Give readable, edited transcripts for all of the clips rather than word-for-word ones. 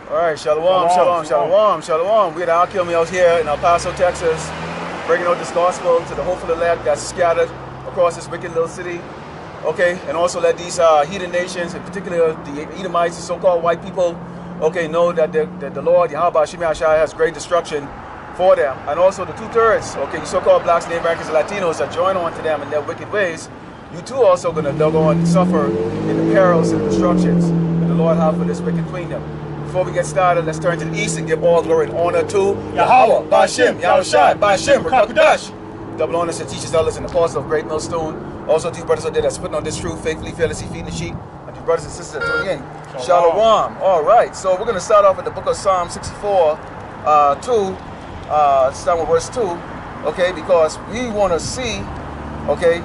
All right, shalawam. We're the Al-Kilmi out here in El Paso, Texas, bringing out this gospel to the hopeful elect that's scattered across this wicked little city. Okay, and also let these heathen nations, in particular the Edomites, the so-called white people, okay, know that the Lord, YAHAWAH BAHASHAM YAHAWASHI, has great destruction for them. And also the two-thirds, okay, you so-called blacks, Native Americans, and Latinos that join on to them in their wicked ways, you too also going to doggone suffer in the perils and destructions that the Lord have for this wicked kingdom. Before we get started, let's turn to the east and give all glory and honor to YAHAWAH BAHASHAM YAHAWASHI BAHASHAM YAHAWAH. Double honors to teachers, elders, and apostles of Great Millstone. Also to you brothers out there that's putting on this truth faithfully, fearlessly, feeding the sheep. And to you brothers and sisters that tuning in. Shalawam. All right, so we're going to start off with the book of Psalm 64, 2. Start with verse 2, okay, because we want to see, okay,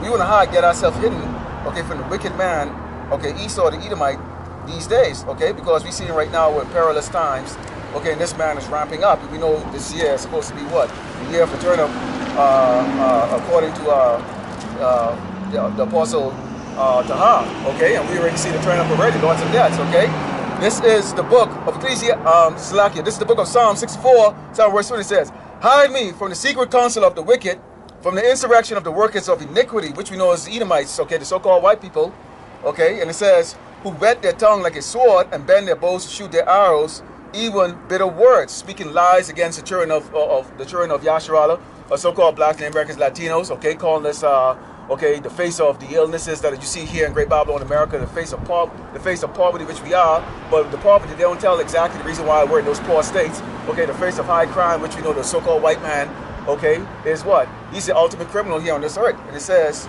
we want to get ourselves hidden, okay, from the wicked man, okay, Esau the Edomite these days, okay, because we see right now we're in perilous times, okay, and this man is ramping up, and we know this year is supposed to be what? The year of Charagma, according to the apostle Tahar, okay, and we already see the turn up already, lots of deaths, okay. This is the book of Ecclesiastes, this is the book of Psalm 64, verse 20 says, hide me from the secret counsel of the wicked, from the insurrection of the workers of iniquity, which we know as the Edomites, okay, the so-called white people, okay, and it says, who whet their tongue like a sword and bend their bows to shoot their arrows, even bitter words, speaking lies against the children of Yasharallah, or so-called blacks, Native Americans, Latinos, okay, calling us, okay, the face of the illnesses that you see here in Great Babylon, America, the face of poverty, which we are, but the poverty, they don't tell exactly the reason why we're in those poor states, okay, the face of high crime, which we know the so-called white man, okay, is what? He's the ultimate criminal here on this earth, and it says,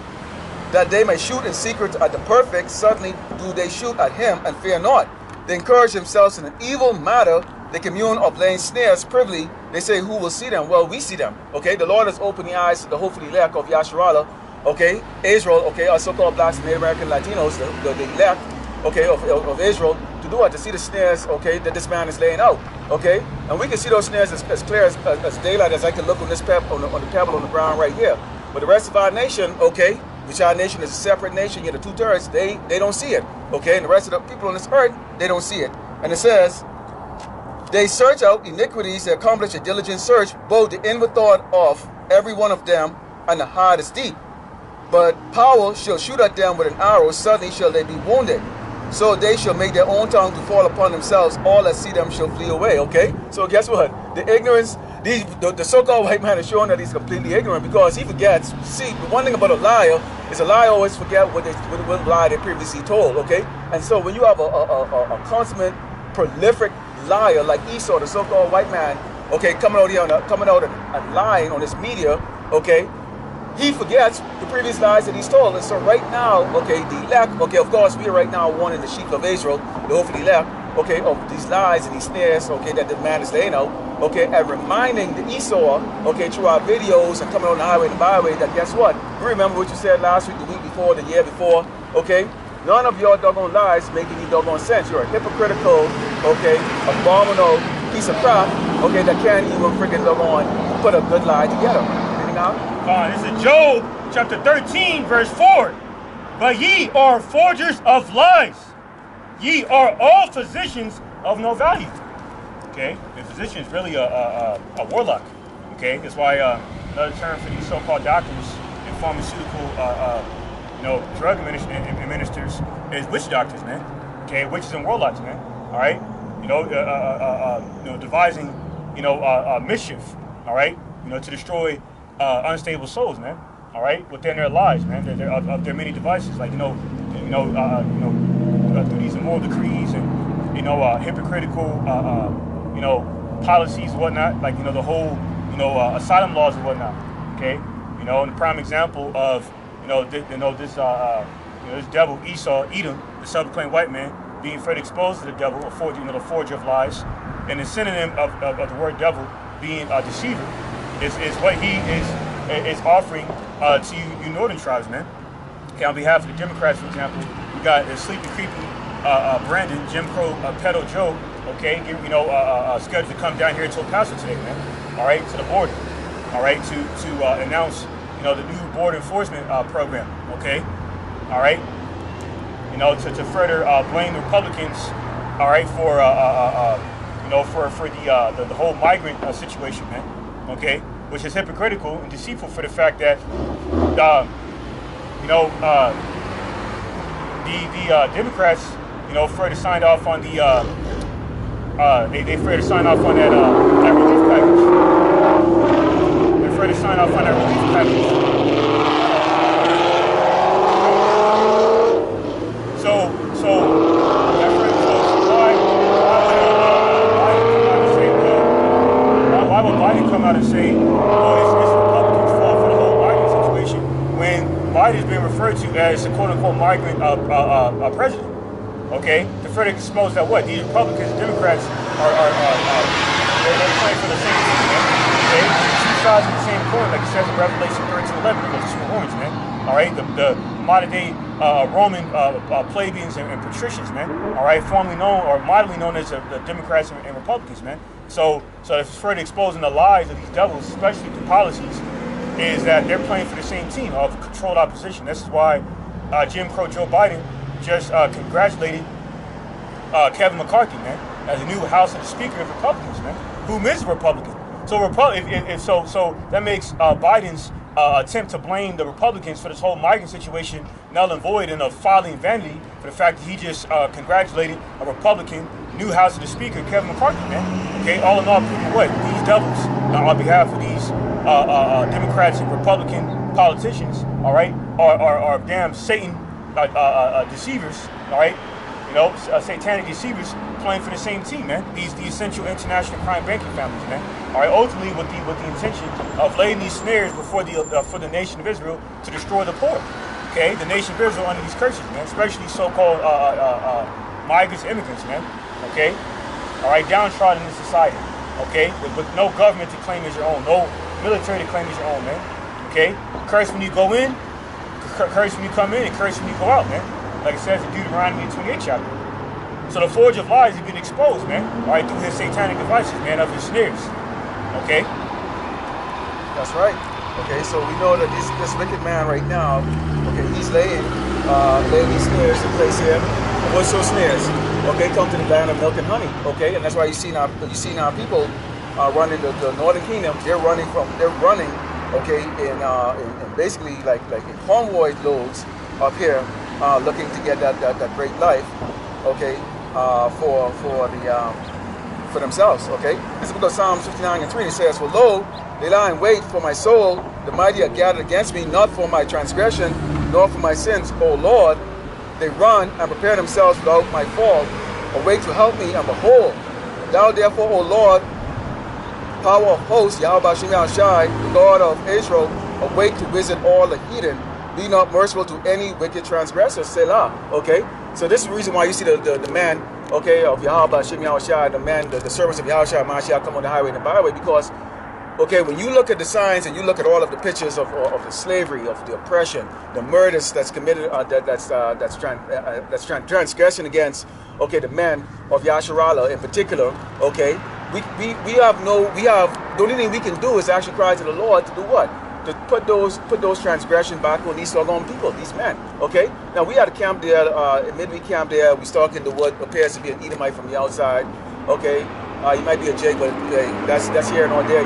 that they may shoot in secret at the perfect, suddenly do they shoot at him and fear not. They encourage themselves in an evil matter. They commune of laying snares privily. They say, who will see them? Well, we see them. Okay, the Lord has opened the eyes to the hopefully elect of Yasharallah. Okay, Israel, okay, our so-called blacks and Native American Latinos, the elect, okay, of Israel, to do what? To see the snares, okay, that this man is laying out. Okay, and we can see those snares as clear as daylight as I can look on this on the pebble on the ground right here. But the rest of our nation, okay, which our nation is a separate nation, yet the two-thirds, they don't see it. Okay, and the rest of the people on this earth, they don't see it. And it says, they search out iniquities, they accomplish a diligent search, both the inward thought of every one of them, and the heart is deep. But power shall shoot at them with an arrow, suddenly shall they be wounded. So they shall make their own tongue to fall upon themselves, all that see them shall flee away, okay? So guess what? The ignorance, the so-called white man is showing that he's completely ignorant because he forgets. See, the one thing about a liar is a liar always forget what lie they previously told, okay? And so when you have a consummate, prolific liar like Esau, the so-called white man, okay, coming out and lying on this media, okay, he forgets the previous lies that he's told. And so right now, okay, the elect, okay, of course, we are right now one in the sheep of Israel, the hopefully elect, okay, of these lies and these snares, okay, that the man is laying out, okay, and reminding the Esau, okay, through our videos and coming on the highway and the byway, that guess what? You remember what you said last week, the week before, the year before, okay? None of your doggone lies make any doggone sense. You're a hypocritical, okay, abominable piece of crap, okay, that can't even freaking doggone put a good lie together. Anything out? This is Job chapter 13, verse 4. But ye are forgers of lies. Ye are all physicians of no value. Okay, the physician is really a warlock. Okay, that's why another term for these so-called doctors and pharmaceutical, drug administrators is witch doctors, man. Okay, witches and warlocks, man. All right, devising, mischief. All right, to destroy unstable souls, man. All right, within their lives, man. Of their many devices, like through these immoral decrees and hypocritical policies and whatnot, like the whole asylum laws and whatnot. Okay, and the prime example of this devil Esau, Edom, the self-proclaimed white man, being further exposed to the devil, the forger of lies, and the synonym of the word devil being a deceiver. Is what he is offering to you northern tribes, man. Okay, on behalf of the Democrats, for example, we got the sleepy, creepy Brandon, Jim Crow, Pedo Joe, okay, scheduled to come down here to El Paso today, man. All right, to the border, all right, to announce, the new border enforcement program, okay, all right, to further blame the Republicans all right, for you know, for the whole migrant situation, man. Okay, which is hypocritical and deceitful for the fact that you know, the Democrats, you know, further signed off on the they further signed off on that relief package. They further signed off on that relief package. So why would Biden come out and say, oh, it's Republicans' fault for the whole migrant situation, when Biden's been referred to as a quote-unquote migrant president? Okay, to further expose that what these Republicans and Democrats are they're playing for the same team, man. Okay, two sides of the same coin, like it says in Revelation 13:11, those two horns, man. All right, the modern day Roman plebeians and patricians, man. All right, formerly known or moderately known as the Democrats and Republicans, man. So it's further exposing the lies of these devils, especially through policies, is that they're playing for the same team of controlled opposition. This is why Jim Crow Joe Biden just congratulated Kevin McCarthy, man, as the new House of the Speaker of Republicans, man, whom is a Republican. So so that makes Biden's attempt to blame the Republicans for this whole migrant situation null and void and a filing vanity for the fact that he just congratulated a Republican new House of the Speaker, Kevin McCarthy, man. Okay, all in all, proving what? These devils, on behalf of these Democrats and Republican politicians, all right, are damn Satan deceivers, all right, you know, satanic deceivers playing for the same team, man. The essential international crime banking families, man. All right, ultimately with the intention of laying these snares before for the nation of Israel to destroy the poor. Okay, the nation of Israel under these curses, man, especially so-called migrants, immigrants, man. Okay, all right, downtrodden in society. Okay, with no government to claim as your own, no military to claim as your own, man. Okay, curse when you go in, curse when you come in, and curse when you go out, man. Like it says in Deuteronomy 28 chapter. So the forge of lies has been exposed, man. All right, through his satanic devices, man, of his snares. Okay. That's right. Okay, so we know that this wicked man right now, okay, he's laying these snares in place here. And what's those snares? Okay, come to the land of milk and honey. Okay, and that's why you see now people running the northern kingdom. They're running. Okay, in basically like in convoy loads up here, looking to get that great life. Okay, for themselves. Okay, this is because Psalms 59:3 it says, "For lo, they lie in wait for my soul; the mighty are gathered against me, not for my transgression, nor for my sins. O Lord, they run and prepare themselves without my fall. Awake to help me, and behold, thou therefore, O Lord, power of hosts, YAHAWAH BAHASHAM YAHAWASHI, the God of Israel, awake to visit all the heathen. Be not merciful to any wicked transgressor." Selah. Okay, so this is the reason why you see the man, okay, of YAHAWAH BAHASHAM YAHAWASHI, the man, the servants of YAHWAH Mashiach come on the highway and the byway, because, okay, when you look at the signs and you look at all of the pictures of the slavery, of the oppression, the murders that's committed, that's transgression against, okay, the men of Yasharallah in particular, okay, we have the only thing we can do is actually cry to the Lord to do what? To put those transgressions back on these doggone people, these men. Okay. Now we had a camp there, a midweek camp there. We stalking the what appears to be an Edomite from the outside. Okay. He might be a Jake, but that's here and on there.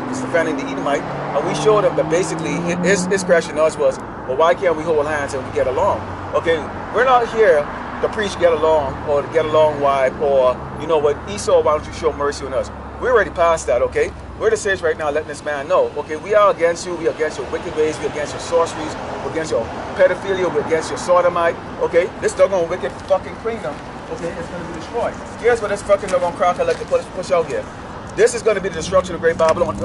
He's defending the Edomite, and we showed him that basically his question to us was, well, why can't we hold hands and we get along? Okay. We're not here to preach get along or to get along wife or you know what, Esau, why don't you show mercy on us? We're already past that. Okay. We're the sage right now letting this man know, okay, we are against you, we are against your wicked ways, we are against your sorceries, we're against your pedophilia, we're against your sodomite, okay? This doggone wicked fucking kingdom, okay, it's going to be destroyed. Here's what this fucking doggone cracker like to push out here. This is going to be the destruction of Great Babylon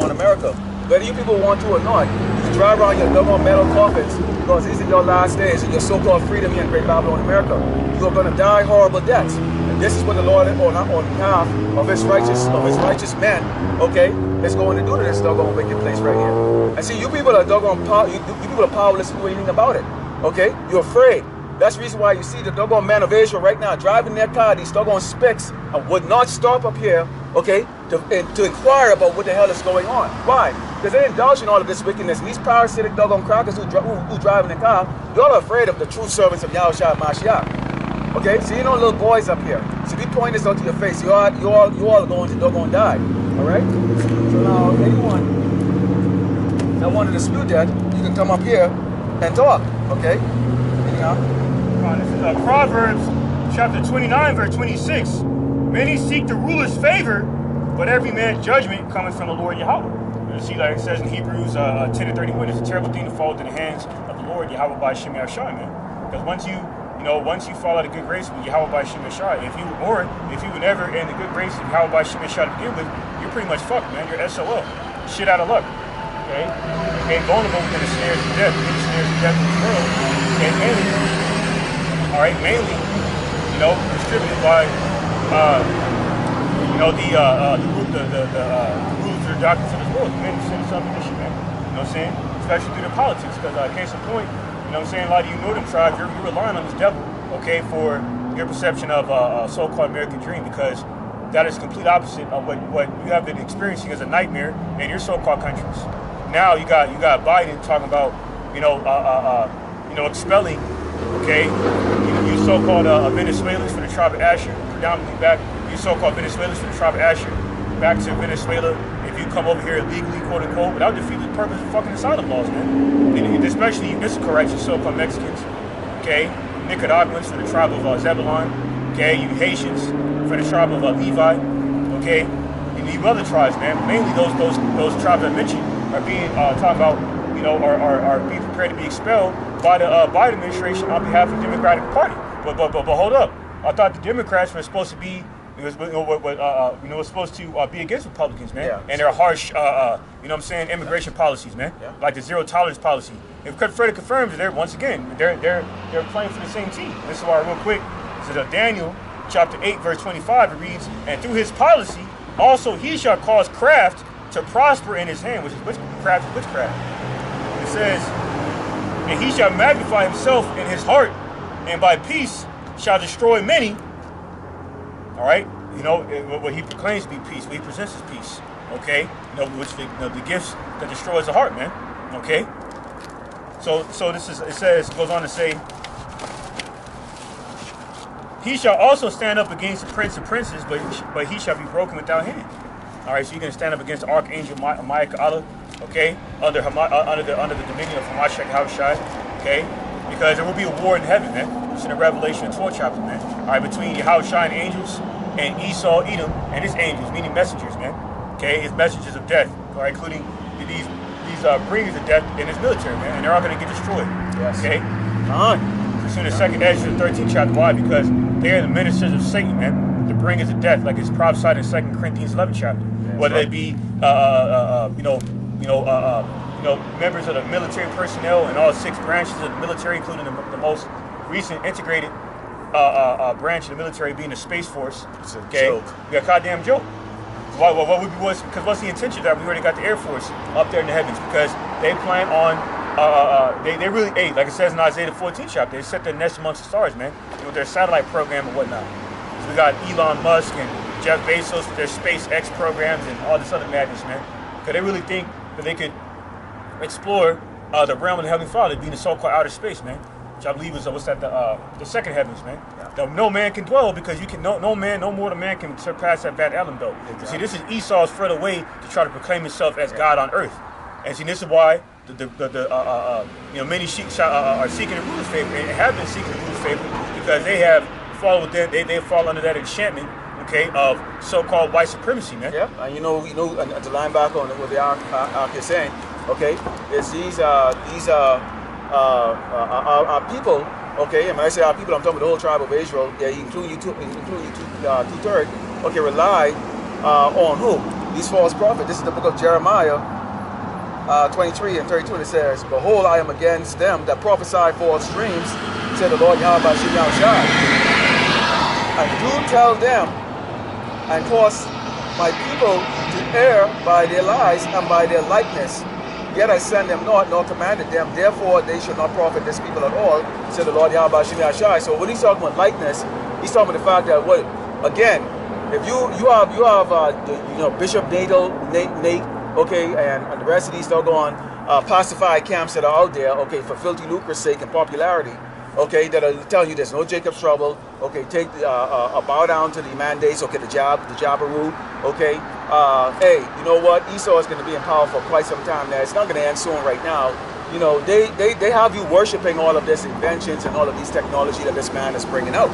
America. Whether you people want to or not, you drive around your doggone metal coffins because these are your last days and your so-called freedom here in Great Babylon America. You are going to die horrible deaths. This is what the Lord, on behalf of his righteous men, okay, is going to do to this doggone wicked place right here. And see, you people are doggone you people are powerless to do anything about it. Okay, you're afraid. That's the reason why you see the doggone men of Israel right now driving their car, these doggone spicks, and would not stop up here, okay, to inquire about what the hell is going on. Why? Because they indulge in all of this wickedness, and these parasitic doggone crackers who drive in the car, y'all are afraid of the true servants of YAHWAH Mashiach. Okay, so you know little boys up here. So if you point this out to your face, you all going to die. All right. So now anyone that want to dispute that, you can come up here and talk. Okay. Anyhow. This is Proverbs chapter 29, verse 26. Many seek the ruler's favor, but every man's judgment cometh from the Lord Yahawah. You see, like it says in Hebrews 10 and 31, it's a terrible thing to fall into the hands of the Lord YAHAWAH BAHASHAM YAHAWASHI, man. Because once you fall out of good grace with YAHAWAH BAHASHAM YAHAWASHI, if you were never in the good grace of YAHAWAH BAHASHAM YAHAWASHI to begin with, you're pretty much fucked, man. You're SOL. Shit out of luck. Okay? You're made vulnerable within the snares of death, within the snares of death in this world. And mainly, distributed by the rulers of the doctrines of this world, the men who send some mission, man. You know what I'm saying? Especially through the politics, because case in point, you know what I'm saying, a lot of you northern tribes, you're relying on this devil, okay, for your perception of a so-called American dream, because that is complete opposite of what you have been experiencing as a nightmare in your so-called countries. Now you got Biden talking about, expelling, okay, you so-called Venezuelans from the tribe of Asher, predominantly back, you so-called Venezuelans from the tribe of Asher, back to Venezuela if you come over here illegally, quote unquote, without defeating the purpose of fucking asylum laws, man. And especially, this is correct, you so-called Mexicans, okay, Nicaraguans from the tribe of Zebulon, okay, you Haitians from the tribe of Levi, okay, and you other tribes, man. Mainly those tribes I mentioned are being talking about, are being prepared to be expelled by the Biden administration on behalf of the Democratic Party. But hold up, I thought the Democrats were supposed to be, was supposed to be against Republicans, man, and their harsh, immigration policies, man, like the zero tolerance policy. If Frederick confirms, they're once again they're playing for the same team. This is why, real quick, this is Daniel chapter 8, verse 25. It reads, "And through his policy, also he shall cause craft to prosper in his hand," which is witchcraft. It says, "And he shall magnify himself in his heart, and by peace shall destroy many." All right, what he proclaims to be peace, what he presents as peace. Okay, which the gifts that destroys the heart, man. Okay, so it goes on to say, "He shall also stand up against the prince of princes, but he shall be broken without hand." All right, so you're gonna stand up against the archangel Michael, okay, under the dominion of Hamashiach Yahawashi, okay, because there will be a war in heaven, man. It's in the Revelation 12 chapter, man. All right, between Yahawashi and angels and Esau, Edom, and his angels, meaning messengers, man. Okay, his messengers of death, all right, including these bringers of death in his military, man, and they're all gonna get destroyed. Yes. Okay. It's in the second Ezra 13 chapter. Why? Because they are the ministers of Satan, man. The bringers of death, like it's prophesied in 2 Corinthians 11 chapter. Whether they be, members of the military personnel and all 6 branches of the military, including the most recent integrated branch of the military being the Space Force. It's a okay, joke. We got a goddamn joke. Because what's the intention that we already got the Air Force up there in the heavens? Because they plan on, they really, like it says in Isaiah 14 chapter, they set their nest amongst the stars, man, with their satellite program and whatnot. So we got Elon Musk and Jeff Bezos with their SpaceX programs and all this other madness, man. Because they really think that they could explore the realm of the Heavenly Father, being the so-called outer space, man. Which I believe is the second heavens, man. Yeah. No man can dwell, because you can no mortal man can surpass that bad element, though. Exactly. See, this is Esau's further way to try to proclaim himself as God on earth, and see, this is why many are seeking the ruler's favor and have been seeking the ruler's favor, because they have fallen they fall under that enchantment, okay, of so-called white supremacy, man. Yeah, and to line back on what the ark is saying, okay, is these our people, okay, and when I say our people, I'm talking about the whole tribe of Israel, including you two-thirds, okay, rely on who? These false prophets. This is the book of Jeremiah 23 and 32, and it says, "Behold, I am against them that prophesy false dreams, said the Lord YAHAWAH BAHASHAM YAHAWASHI, and do tell them, and cause my people to err by their lies and by their likeness. Yet I sent them not, nor commanded them. Therefore they should not profit this people at all, said the Lord YAHAWAH BAHASHAM YAHAWASHI." So when he's talking about likeness, he's talking about the fact that again, if you have Bishop Nate, okay, and the rest of these doggone pacified camps that are out there, okay, for filthy lucre's sake and popularity, okay, that are telling you there's no Jacob's trouble, okay, take a bow down to the mandates, okay, the Jabberoo, okay, hey, you know what, Esau is going to be in power for quite some time now. It's not going to end soon right now. You know, they have you worshiping all of this inventions and all of these technology that this man is bringing out,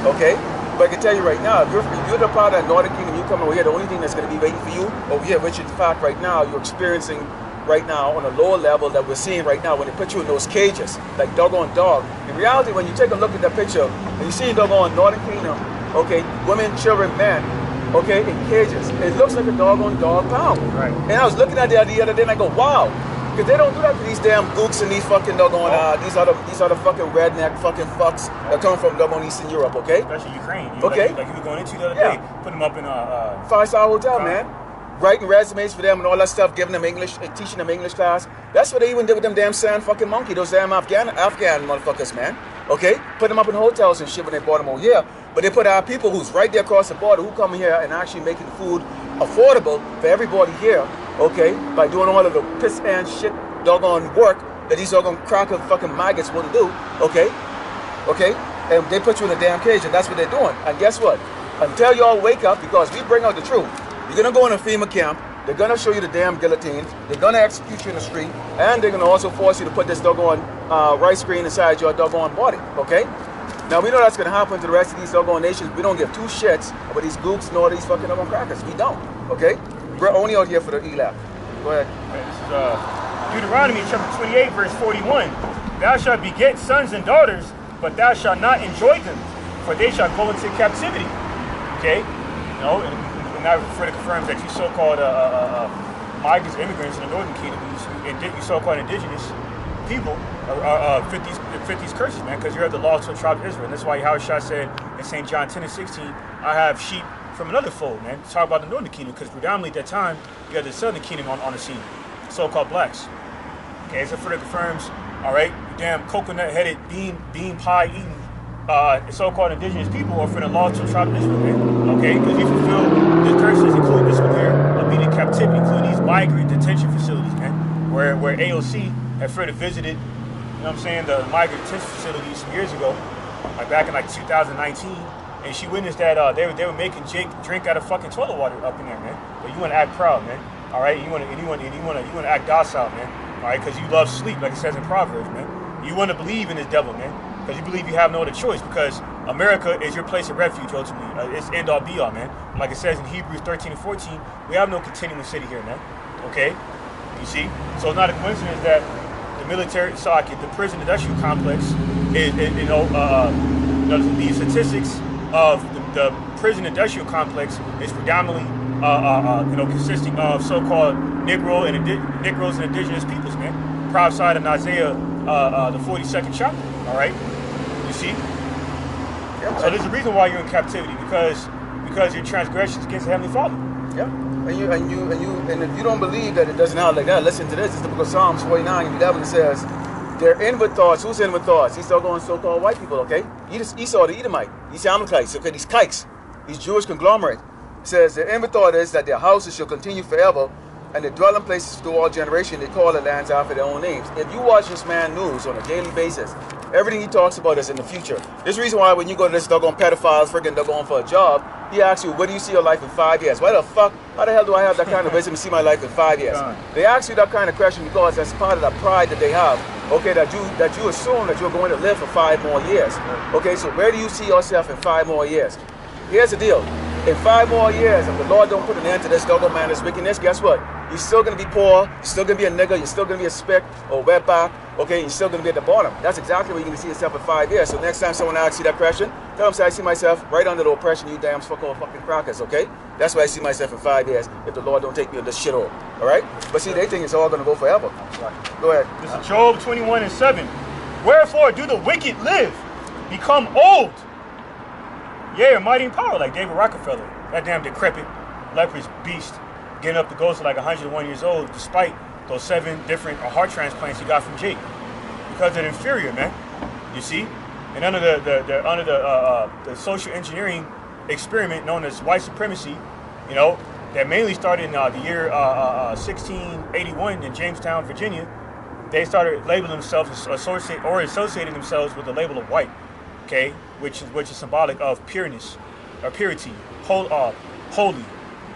okay? But I can tell you right now, if you're the part of the Northern Kingdom, you come over here, the only thing that's going to be waiting for you over here, which in fact right now you're experiencing right now on a lower level that we're seeing right now when they put you in those cages, like doggone dog. In reality, when you take a look at that picture and you see doggone Northern Kingdom, okay, women, children, men, okay, in cages, it looks like a doggone dog pound. Right. And I was looking at it the other day and I go, wow. Because they don't do that to these damn gooks and these fucking doggone, these are the fucking redneck fucking fucks that come from doggone Eastern Europe, okay? Especially Ukraine. Okay. Like you were going into the other day, putting them up in a... 5-star hotel, man. Writing resumes for them and all that stuff, giving them English, teaching them English class. That's what they even did with them damn sand fucking monkey, those damn Afghan motherfuckers, man. Okay? Put them up in hotels and shit when they brought them over here. But they put our people who's right there across the border who come here and actually making food affordable for everybody here, okay, by doing all of the piss and shit doggone work that these doggone cracker fucking maggots wouldn't do, okay? Okay? And they put you in a damn cage and that's what they're doing. And guess what? Until y'all wake up, because we bring out the truth, you're gonna go in a FEMA camp, they're gonna show you the damn guillotines, they're gonna execute you in the street, and they're gonna also force you to put this doggone rice screen inside your doggone body, okay? Now we know that's gonna happen to the rest of these doggone nations. We don't give two shits about these gooks nor these fucking doggone crackers. We don't, okay? We're only out here for the ELAP. Go ahead. This is Deuteronomy chapter 28, verse 41. Thou shalt beget sons and daughters, but thou shalt not enjoy them, for they shall go into captivity. Okay? You know, and that further confirms that you so-called migrants, immigrants in the Northern Kingdom, you so-called indigenous people fit these curses, man, because you're of the lost tribe of Israel. And that's why YAHAWAH said in St. John 10 and 16, I have sheep from another fold, man. Talk about the Northern Kingdom, because predominantly at that time, you had the Southern Kingdom on the scene, so-called blacks. Okay, so further confirms, all right, you damn coconut-headed, bean pie-eating, so-called indigenous people are from the lost tribe of Israel, man. Okay, because you fulfill the curses, including this one here, of being in captivity, including these migrant detention facilities, man, where AOC had further visited, you know what I'm saying, the migrant detention facilities some years ago, like back in like 2019, and she witnessed that they were making Jake drink out of fucking toilet water up in there, man. But you want to act proud, man. All right, you want to act docile, man. All right, because you love sleep, like it says in Proverbs, man. You want to believe in this devil, man, because you believe you have no other choice. Because America is your place of refuge, ultimately. It's end all, be all, man. Like it says in Hebrews 13 and 14, we have no continuing city here, man. Okay, you see. So it's not a coincidence that the military socket, the prison industrial complex, is the statistics of the prison industrial complex is predominantly consisting of so-called negroes and indigenous peoples, man. Prophesied in Isaiah the 42nd chapter. All right, you see. Yep. So there's a reason why you're in captivity, because your transgressions against the Heavenly Father. Yeah. And if you don't believe that it doesn't happen like that, listen to this. It's the book of Psalms 49 and 11. It says, their inward thoughts. Who's inward thoughts? These so-called so-called white people, okay? Esau, the Edomite. These Amalekites, okay? These kikes. These Jewish conglomerate. It says, their inward thought is that their houses shall continue forever, and their dwelling places through all generations. They call the lands after their own names. If you watch this man news on a daily basis, everything he talks about is in the future. There's a reason why when you go to this doggone pedophile, friggin' doggone for a job, he asks you, where do you see your life in 5 years? Why the fuck? How the hell do I have that kind of wisdom to see my life in 5 years? They ask you that kind of question because that's part of that pride that they have. Okay, that you assume that you're going to live for 5 more years. Okay, so where do you see yourself in 5 more years? Here's the deal. In 5 more years, if the Lord don't put an end to this doggone man, this wickedness, guess what? You're still going to be poor, you're still going to be a nigger, you're still going to be a speck or wetback, okay? You're still going to be at the bottom. That's exactly where you're going to see yourself in 5 years. So next time someone asks you that question, tell them, say, I see myself right under the oppression, you damn so-called fucking crackers, okay? That's where I see myself in 5 years if the Lord don't take me on this shit all right? But see, they think it's all going to go forever. Go ahead. This is Job 21 and 7. Wherefore do the wicked live, become old, yea, mighty in power, like David Rockefeller, that damn decrepit, leprous beast, getting up to go to like 101 years old, despite those 7 different heart transplants he got from Jake, because they're inferior, man. You see, and under the social engineering experiment known as white supremacy, you know, that mainly started in the year 1681 in Jamestown, Virginia. they started labeling themselves, associating themselves with the label of white, okay, which is symbolic of pureness, or purity, holy,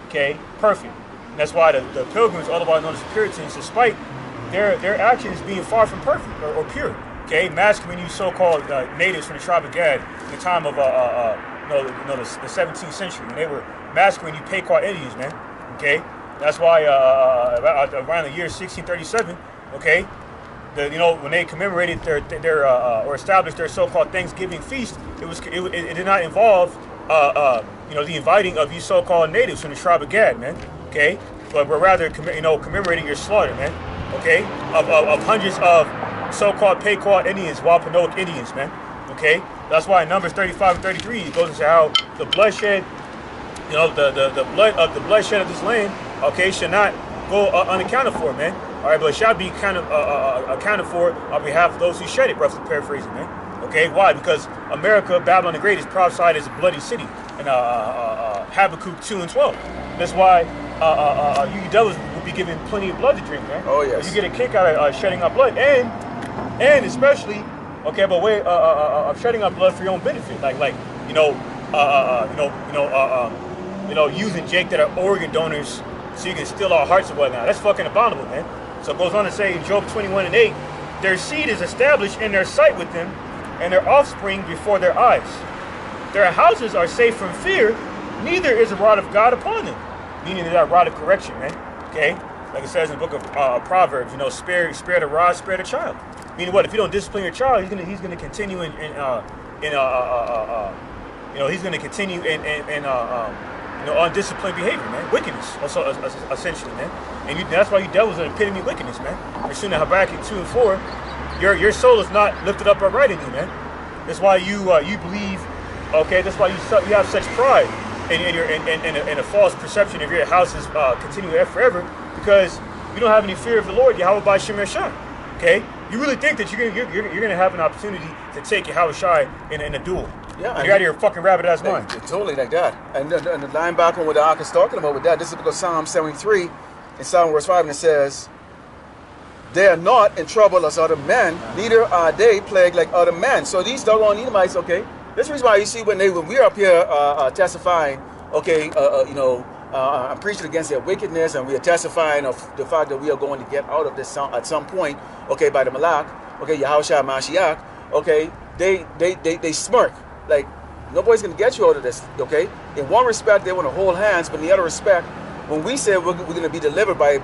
okay, perfect. And that's why the Pilgrims, otherwise known as Puritans, despite their actions being far from perfect or pure, okay, massacring these so-called natives from the tribe of Gad in the time of the 17th century, when they were massacring you Pequot Indians, man, okay. That's why around the year 1637, okay, when they commemorated their or established their so-called Thanksgiving feast, it did not involve the inviting of these so-called natives from the tribe of Gad, man, okay, but rather commemorating your slaughter, man, okay, of hundreds of so-called Pequot Indians, Wampanoag Indians, man, okay. That's why in Numbers 35 and 33 it goes into how the bloodshed, the bloodshed of this land, okay, should not go unaccounted for, man. All right, but it shall be kind of accounted for on behalf of those who shed it, roughly paraphrasing, man. Okay, why? Because America, Babylon the Great, is prophesied as a bloody city in Habakkuk 2 and 12. That's why you devils will be given plenty of blood to drink, man. Oh yes. You get a kick out of shedding our blood, and especially, okay, by way of shedding our blood for your own benefit, using Jake that are organ donors so you can steal our hearts and whatnot. That's fucking abominable, man. So it goes on to say in Job 21 and 8, their seed is established in their sight with them, and their offspring before their eyes. Their houses are safe from fear, neither is a rod of God upon them. Meaning that rod of correction, man. Okay? Like it says in the book of Proverbs, spare the rod, spare the child. Meaning what? If you don't discipline your child, he's gonna continue in undisciplined behavior, man. Wickedness, also essentially, man. And that's why you devils are the epitome of wickedness, man. You're seeing in Habakkuk 2 and 4, your soul is not lifted up upright in you, man. That's why you believe, okay. That's why you have such pride and a false perception of your house is continuing forever, because you don't have any fear of the Lord, YAHAWAH BAHASHAM YAHAWASHI. Okay, you really think that you're gonna have an opportunity to take YAHAWASHI in a duel? Yeah, you're out of your fucking rabbit ass mind. Totally like that. And the line back on what the Ark is talking about with that, this is because Psalm 73 in Psalm verse 5, and it says, "They are not in trouble as other men, neither are they plagued like other men." So these doggone Edomites, okay, this is the reason why you see when we're up here testifying, okay, I'm preaching against their wickedness, and we are testifying of the fact that we are going to get out of this at some point, okay, by the Malak, okay, Yahushua Mashiach, okay, they smirk. Like, nobody's going to get you out of this, okay? In one respect, they want to hold hands, but in the other respect, when we say we're going to be delivered by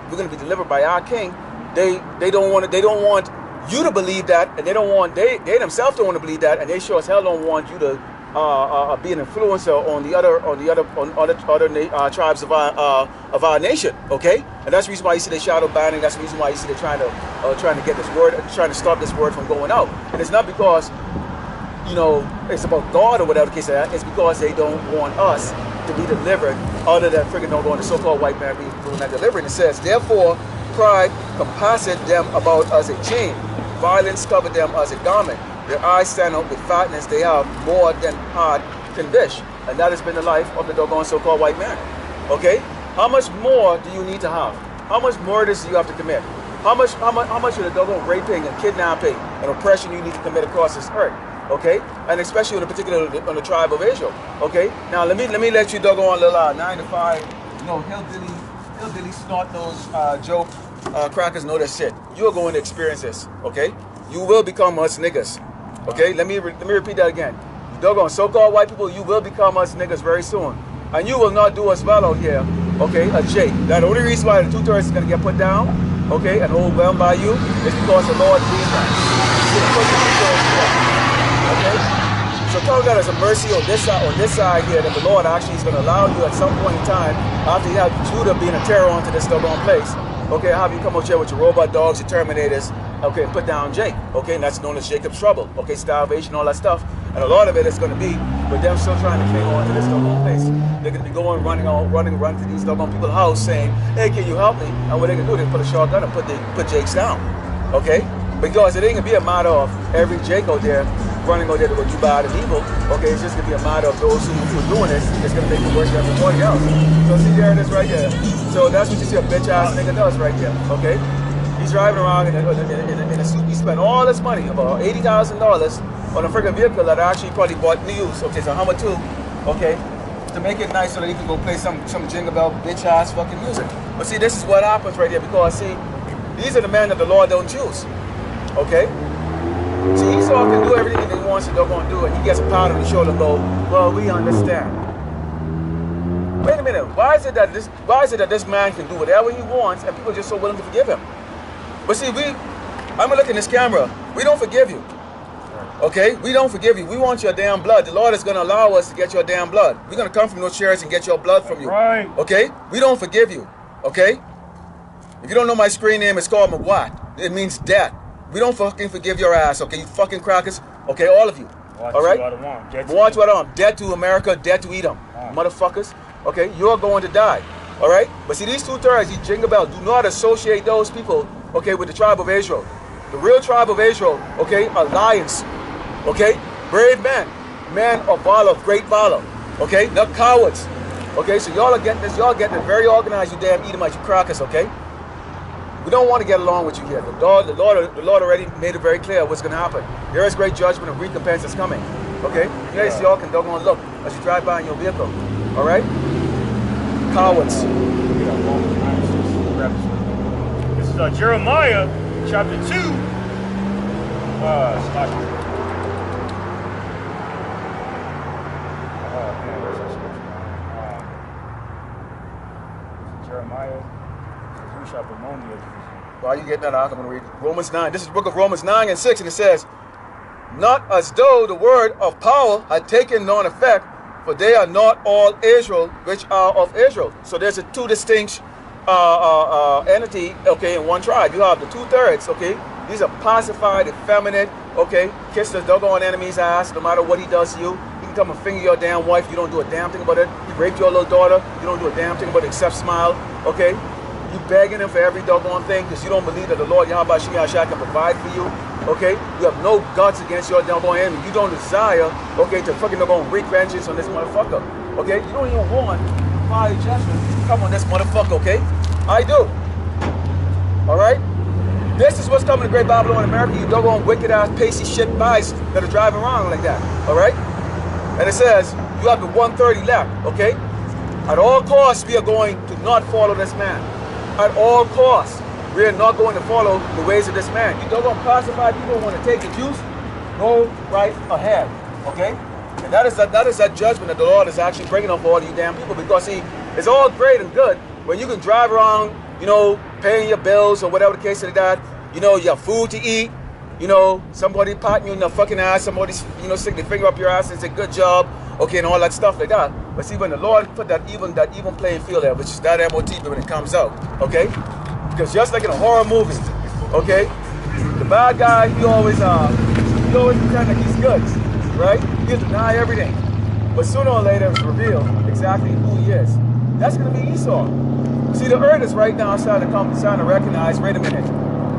our King, they don't want you to believe that, and they themselves don't want to believe that, and they sure as hell don't want you to be an influencer on the other tribes of our nation, okay? And that's the reason why you see the shadow banning. That's the reason why you see they're trying to get this word, trying to stop this word from going out. And it's not because it's about God or whatever the case is. It's because they don't want us to be delivered, other than friggin' don't go on the so-called white man being not delivered. It says, "Therefore, pride compasseth them about as a chain, violence covered them as a garment. Their eyes stand up with fatness, they have more than heart can wish." And that has been the life of the doggone so-called white man. Okay? How much more do you need to have? How much murders do you have to commit? How much of the doggone raping and kidnapping and oppression you need to commit across this earth? Okay, and especially in particular on the tribe of Israel. Okay, now let me let you doggone a little 9 to 5, hillbilly snort those Joe crackers know that shit. You are going to experience this. Okay, you will become us niggas. Okay, let me repeat that again. You doggone so-called white people, you will become us niggas very soon, and you will not do us well out here. Okay, a Jake. Now the only reason why the 2/3 is gonna get put down, okay, and overwhelmed by you, is because the Lord believes that. Okay? So tell God there's a mercy on this side here, that the Lord actually is going to allow you at some point in time, after you have Judah being a terror onto this doggone place, okay, have you come out here with your robot dogs, your terminators, okay, and put down Jake, okay, and that's known as Jacob's trouble, okay, starvation, all that stuff, and a lot of it is going to be with them still trying to cling on to this doggone place. They're going to be going, running to these doggone people's house saying, "Hey, can you help me?" And what they can do, they put a shotgun and put Jake's down, okay? Because it ain't going to be a matter of every Jake out there running out there to go do bad and evil. Okay, it's just going to be a matter of those who are doing this. It's going to make it worse than everybody else. So see, there it is right there. So that's what you see a bitch ass nigga does right there. Okay? He's driving around in a suit. He spent all this money, about $80,000, on a freaking vehicle that actually probably bought news. Okay, so Hummer 2, okay, to make it nice so that he can go play some jingle bell bitch ass fucking music. But see, this is what happens right here, because see, these are the men that the Lord don't choose. Okay? See, Esau can do everything that he wants to do, and he gets a pat on the shoulder and go, well, we understand. Wait a minute, why is it that this man can do whatever he wants and people are just so willing to forgive him? But see, I'm gonna look in this camera, we don't forgive you. Okay? We don't forgive you. We want your damn blood. The Lord is gonna allow us to get your damn blood. We're gonna come from those chairs and get your blood from you. Right. Okay? We don't forgive you. Okay? If you don't know my screen name, it's called Mawat. It means death. We don't fucking forgive your ass, okay? You fucking crackers. Okay, all of you. All right? Dead to America, dead to Edom. Motherfuckers. Okay, you're going to die. All right? But see, these two-thirds, these jingle bells, do not associate those people, okay, with the tribe of Israel. The real tribe of Israel, okay, are lions. Okay? Brave men. Men of valor, great valor. Okay? Not cowards. Okay? So y'all are getting this. Y'all getting it very organized, you damn Edomites, you crackers, okay? We don't want to get along with you here. The Lord already made it very clear what's going to happen. There is great judgment and recompense that's coming. Okay? Yes, y'all can doggone look as you drive by in your vehicle. All right? Cowards. This is Jeremiah chapter 2. Jeremiah. Who shall bemoan thee? While you getting that out, I'm going to read Romans 9. This is the book of Romans 9 and 6, and it says, not as though the word of power had taken none effect, for they are not all Israel which are of Israel. So there's a two distinct entity, okay, in one tribe. You have the two-thirds, okay. These are pacified, effeminate, okay. Kiss the doggone enemy's ass no matter what he does to you. He can come and finger your damn wife. You don't do a damn thing about it. He raped your little daughter. You don't do a damn thing about it except smile, okay. You begging him for every doggone thing because you don't believe that the Lord YAHAWAH BAHASHAM YAHAWASHI can provide for you. Okay? You have no guts against your doggone enemy. You don't desire, okay, to fucking doggone wreak vengeance on this motherfucker. Okay? You don't even want fire judgment to come on this motherfucker, okay? I do. Alright? This is what's coming to Great Babylon in America, you doggone wicked ass pasty shit buys that are driving around like that. Alright? And it says, you have the 130 left, okay? At all costs, we are going to not follow this man. At all costs, we are not going to follow the ways of this man. You don't want to pacify people who want to take the juice, go right ahead, okay? And that is that judgment that the Lord is actually bringing up for all you damn people, because see, it's all great and good when you can drive around, you know, paying your bills or whatever the case like that, you know, you have food to eat, you know, somebody patting you in the fucking ass, somebody's, you know, sticking their finger up your ass and say, good job, okay, and all that stuff like that. But see, when the Lord put that even playing field there, which is that MOT when it comes out, okay? Because just like in a horror movie, okay, the bad guy, he always pretend like he's good, right? He'll deny everything. But sooner or later, it's revealed exactly who he is. That's going to be Esau. See, the earth is right now starting to recognize, wait a minute,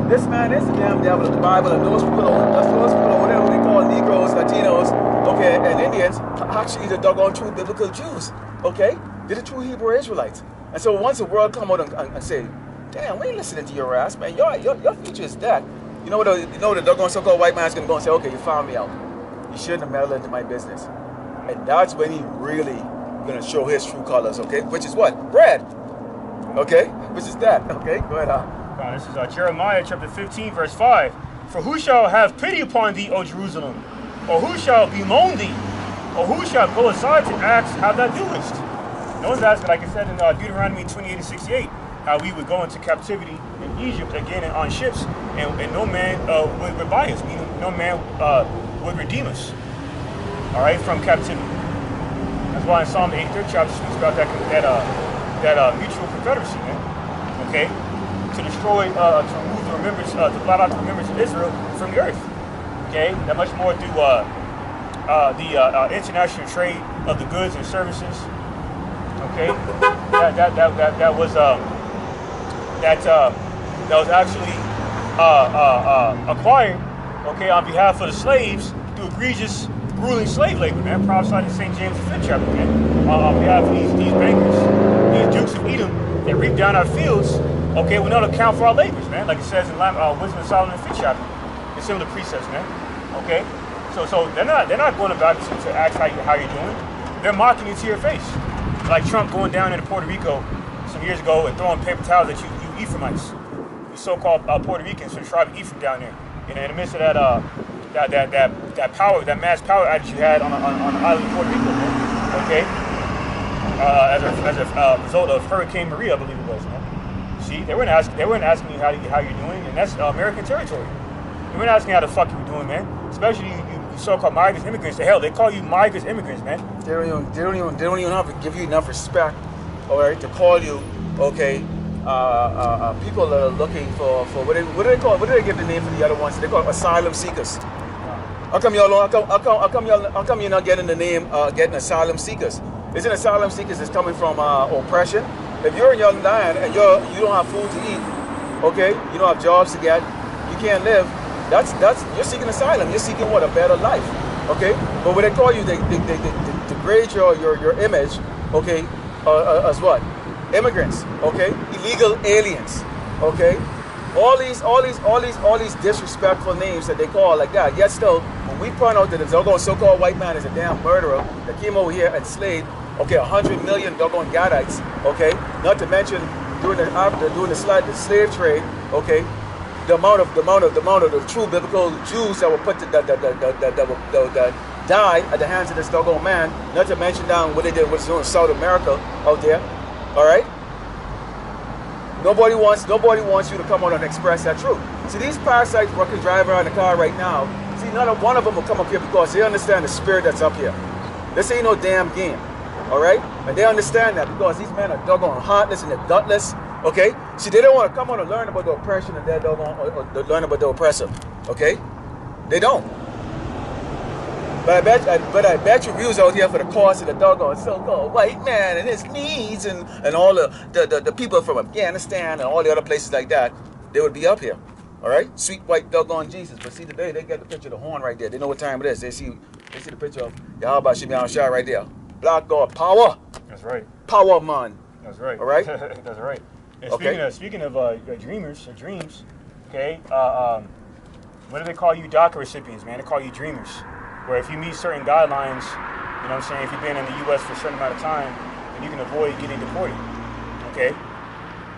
this man is the damn devil of the Bible, and those people, whatever they call Negroes, Latinos, okay, and Indians, are actually the doggone true biblical Jews, okay? They're the true Hebrew Israelites. And so once the world come out and say, damn, we ain't listening to your ass, man, your future is that. You know what the doggone so-called white man's going to go and say, okay, you found me out. You shouldn't have meddled into my business. And that's when he really going to show his true colors, okay? Which is what? Bread. Okay? Which is that, okay? Go ahead, This is Jeremiah chapter 15, verse 5. For who shall have pity upon thee, O Jerusalem? Or who shall bemoan thee? Or who shall go aside to ask how thou doest? Notice that, like I said in Deuteronomy 28:68, how we would go into captivity in Egypt again and on ships, and no man would buy us, meaning no man would redeem us, all right, from captivity. That's why in Psalm 83 chapter speaks about that mutual confederacy, man, okay, to destroy, to remove the remembrance, to blot out the remembrance of Israel from the earth, okay, that much more through the international trade of the goods and services, okay, that was actually acquired, okay, on behalf of the slaves through egregious ruling slave labor, man, prophesied in St. James 5th chapter, man, on behalf of these bankers, these dukes of Edom that reap down our fields, Okay, we don't account for our labors, man. Like it says in Wisdom of Solomon, the 5th chapter. It's similar precepts, man. Okay, so they're not going about to ask how you're doing. They're mocking you to your face, like Trump going down into Puerto Rico some years ago and throwing paper towels at you Ephraimites, you so-called Puerto Ricans from the tribe of Ephraim down there. In the midst of that power, that mass power outage you had on the island of Puerto Rico, man. Okay, as a result of Hurricane Maria, I believe it was, man. See, they weren't asking you how you're doing, and that's American territory. They weren't asking how the fuck you were doing, man. Especially you so-called migrants, immigrants. The hell, they call you migrants, immigrants, man. They don't even have to give you enough respect, all right, to call you, okay, people that are looking for what do they call? What do they give the name for the other ones? They call asylum seekers. How come you're not getting the name getting asylum seekers? Isn't asylum seekers is coming from oppression? If you're in your land and you don't have food to eat, okay, you don't have jobs to get, you can't live. That's you're seeking asylum. You're seeking what, a better life, okay? But when they call you, they degrade your image, okay, as what? Immigrants, okay? Illegal aliens, okay? All these disrespectful names that they call like that. Yet still, when we point out that the doggone so-called white man is a damn murderer that came over here and enslaved, okay, 100 million doggone Gadites, okay? Not to mention during the slave trade, okay? The amount of the true biblical Jews that were put that died at the hands of this doggone man. Not to mention down what they did with South America out there. All right. Nobody wants you to come out and express that truth. See, these parasites working driving around the car right now. See, not one of them will come up here because they understand the spirit that's up here. This ain't no damn game. All right, and they understand that because these men are doggone heartless and they're gutless. Okay, see, they don't want to come on and learn about the oppression and they're doggone or learn about the oppressor. Okay, they don't. But I bet you views out here for the cause of the doggone so-called white man and his needs and all the people from Afghanistan and all the other places like that, they would be up here. All right, sweet white doggone Jesus. But see, today they get the picture of the horn right there. They know what time it is. They see the picture of YAHAWAH BAHASHAM YAHAWASHI right there. Black God power. That's right. Power man. That's right. All right. That's right. And okay. Speaking of dreamers or dreams, okay. What do they call you DACA recipients, man? They call you dreamers. Where if you meet certain guidelines, you know what I'm saying, if you've been in the U.S. for a certain amount of time, then you can avoid getting deported, okay?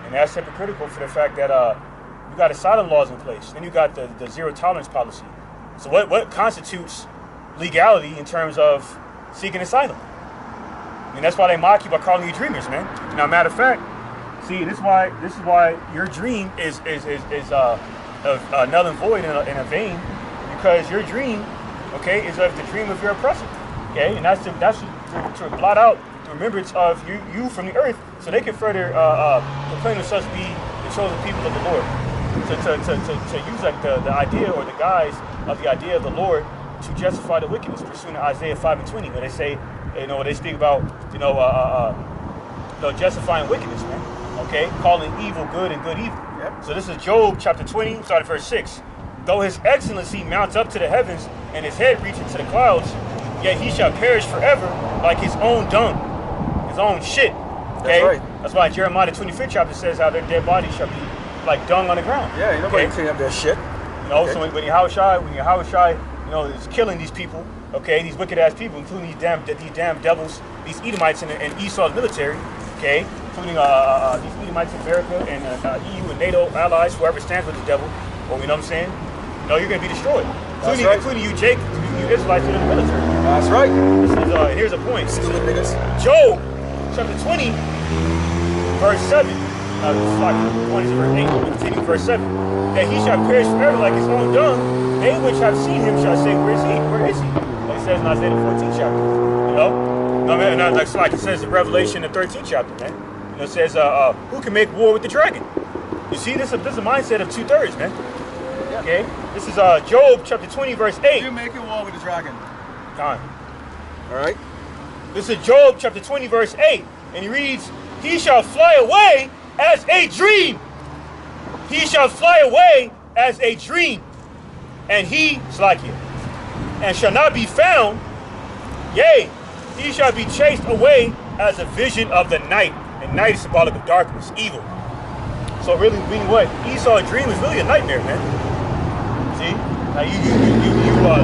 And that's hypocritical for the fact that you got asylum laws in place. Then you got the zero tolerance policy. So what constitutes legality in terms of seeking asylum? I mean, that's why they mock you by calling you dreamers, man. Now, matter of fact, see, this is why your dream is null and void in a vain, because your dream, okay, is of the dream of your oppressor, okay, and that's to blot out the remembrance of you from the earth, so they can further proclaim themselves to be the chosen people of the Lord. To use like the idea or the guise of the idea of the Lord to justify the wickedness, pursuing Isaiah 5:20, where they say, they speak about, justifying wickedness, man. Okay, calling evil good and good evil. Yep. So this is Job chapter 20, starting verse 6. Though his excellency mounts up to the heavens and his head reaches to the clouds, yet he shall perish forever like his own dung, his own shit. Okay? That's right. That's why Jeremiah the 25th chapter says how their dead bodies shall be like dung on the ground. Yeah, ain't nobody clean up their shit. So when YAHAWAH, is killing these people, okay, these wicked ass people, including these damn devils, these Edomites and Esau's military, okay, including these Edomites in America and EU and NATO allies, whoever stands with the devil, well, you know what I'm saying? You're going to be destroyed. Including you, Jake, you Israelites in the military. That's right. And here's a point. Job, chapter 20, verse 7. Verse 8, continue verse 7. That he shall perish forever like his own dung. They which have seen him shall say, where is he? Where is he? Like it says in Isaiah the 14th chapter. Like it says in Revelation the 13th chapter, man. It says, who can make war with the dragon? You see, this is a mindset of 2/3, man. Yeah. Okay? This is Job chapter 20, verse 8. You make war with the dragon. Time. All right. This is Job chapter 20, verse 8. And he reads, he shall fly away as a dream. He shall fly away as a dream. And he, Slakia, and shall not be found. Yea, he shall be chased away as a vision of the night. And night is symbolic of darkness, evil. So really, being what Esau's dream is really a nightmare, man. See, now you